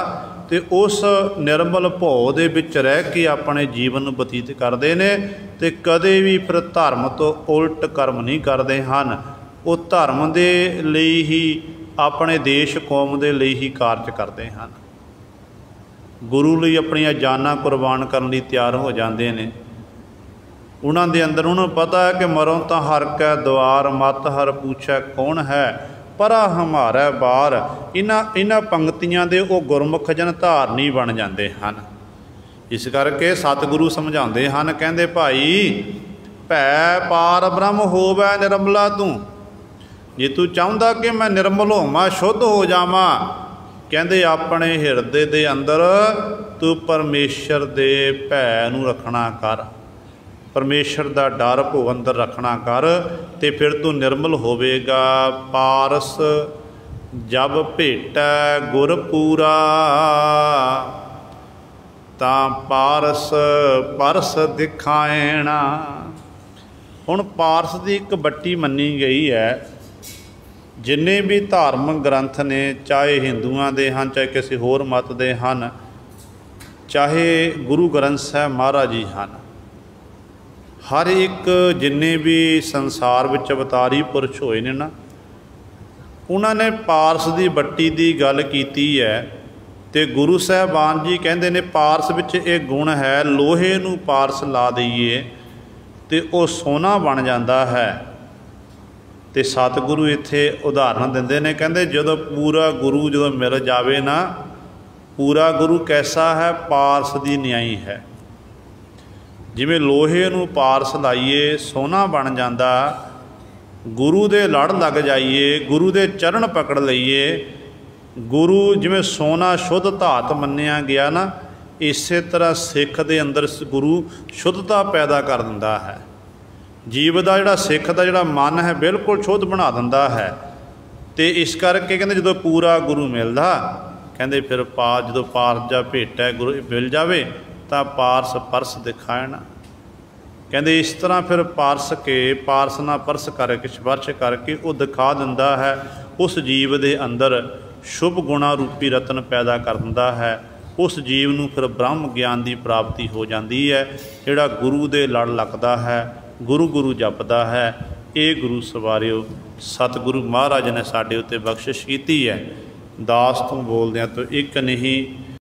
Speaker 1: तो उस निर्मल भौ दे विच रह के अपने जीवन बतीत करते हैं। तो कदे भी फिर धर्म तो उल्ट कर्म नहीं करते हैं। वो धर्म दे लई ही, अपने देश कौम दे लई ही कार्य करते हैं। गुरु लई अपनियां जानां कुर्बान करने लई तैयार हो जाते हैं। उन्हां दे अंदर उन्होंने पता है कि मरों तो हर कै द्वार, मत हर पूछै कौन है, परा हमारा बार। इन्हां पंक्तियां दे वो गुरमुख जन धारनी बन जाते हैं। इस करके सतगुरु समझाते हैं, कहते भाई भै पार ब्रह्म होवै निर्मला तूं। जे तू चाहुंदा कि मैं निर्मल होवां, शुद्ध हो जावां, कहते अपने हिरदे दे अंदर तू परमेश्वर दे भै नूं रखना कर, परमेश्वर का डर भो अंदर रखना कर, तो फिर तू निर्मल होवेगा। पारस जब भेटै गुर पूरा, तां पारस परस दिखाएणा। हुण पारस की एक बट्टी मन्नी गई है। जिन्ने भी धार्मिक ग्रंथ ने, चाहे हिंदुआं दे हैं, चाहे किसी होर मत दे हैं, चाहे गुरु ग्रंथ साहब महाराज जी हैं, हर एक जिन्ने भी संसार विच अवतारी पुरुष होए ने ना, उन्होंने पारस की बट्टी की गल कीती है। तो गुरु साहबान जी कहते ने पारस विच एक गुण है, लोहे नूं पारस ला दईए तो वह सोना बन जाता है। तो सतगुरु इत्थे उदाहरण दिंदे ने, कहते जदों पूरा गुरु जो मिल जाए ना, पूरा गुरु कैसा है, पारस की न्याई है। जिमें लोहे नूं पारस लाइए सोना बन जाता, गुरु दे लड़ लग जाइए, गुरु दे चरण पकड़ लईए, गुरु जिमें सोना शुद्ध धात मन्निया गया ना, इस तरह सिख दे अंदर गुरु शुद्धता पैदा कर दिंदा है। जीव का जिहड़ा सिख का जिहड़ा मन है बिल्कुल शुद्ध बना दिंदा है। तो इस करके कहते जो पूरा गुरु मिलता, कहते फिर जो पारस जा भेट है गुरु मिल जाए तो पारस परस दिखाएना। कहते इस तरह फिर पारस ना परस करके स्पर्श करके वो दिखा दिंदा है। उस जीव के अंदर शुभ गुणा रूपी रतन पैदा कर दिंदा है। उस जीव नूं फिर ब्रह्म ज्ञान की प्राप्ति हो जाती है। जिहड़ा गुरु दे लड़ लगता है, गुरु गुरु जपदा है, ये गुरु सवारियो सतगुरु महाराज ने साडे उत्ते बख्शिश की है। दास तो बोलदे तो एक नहीं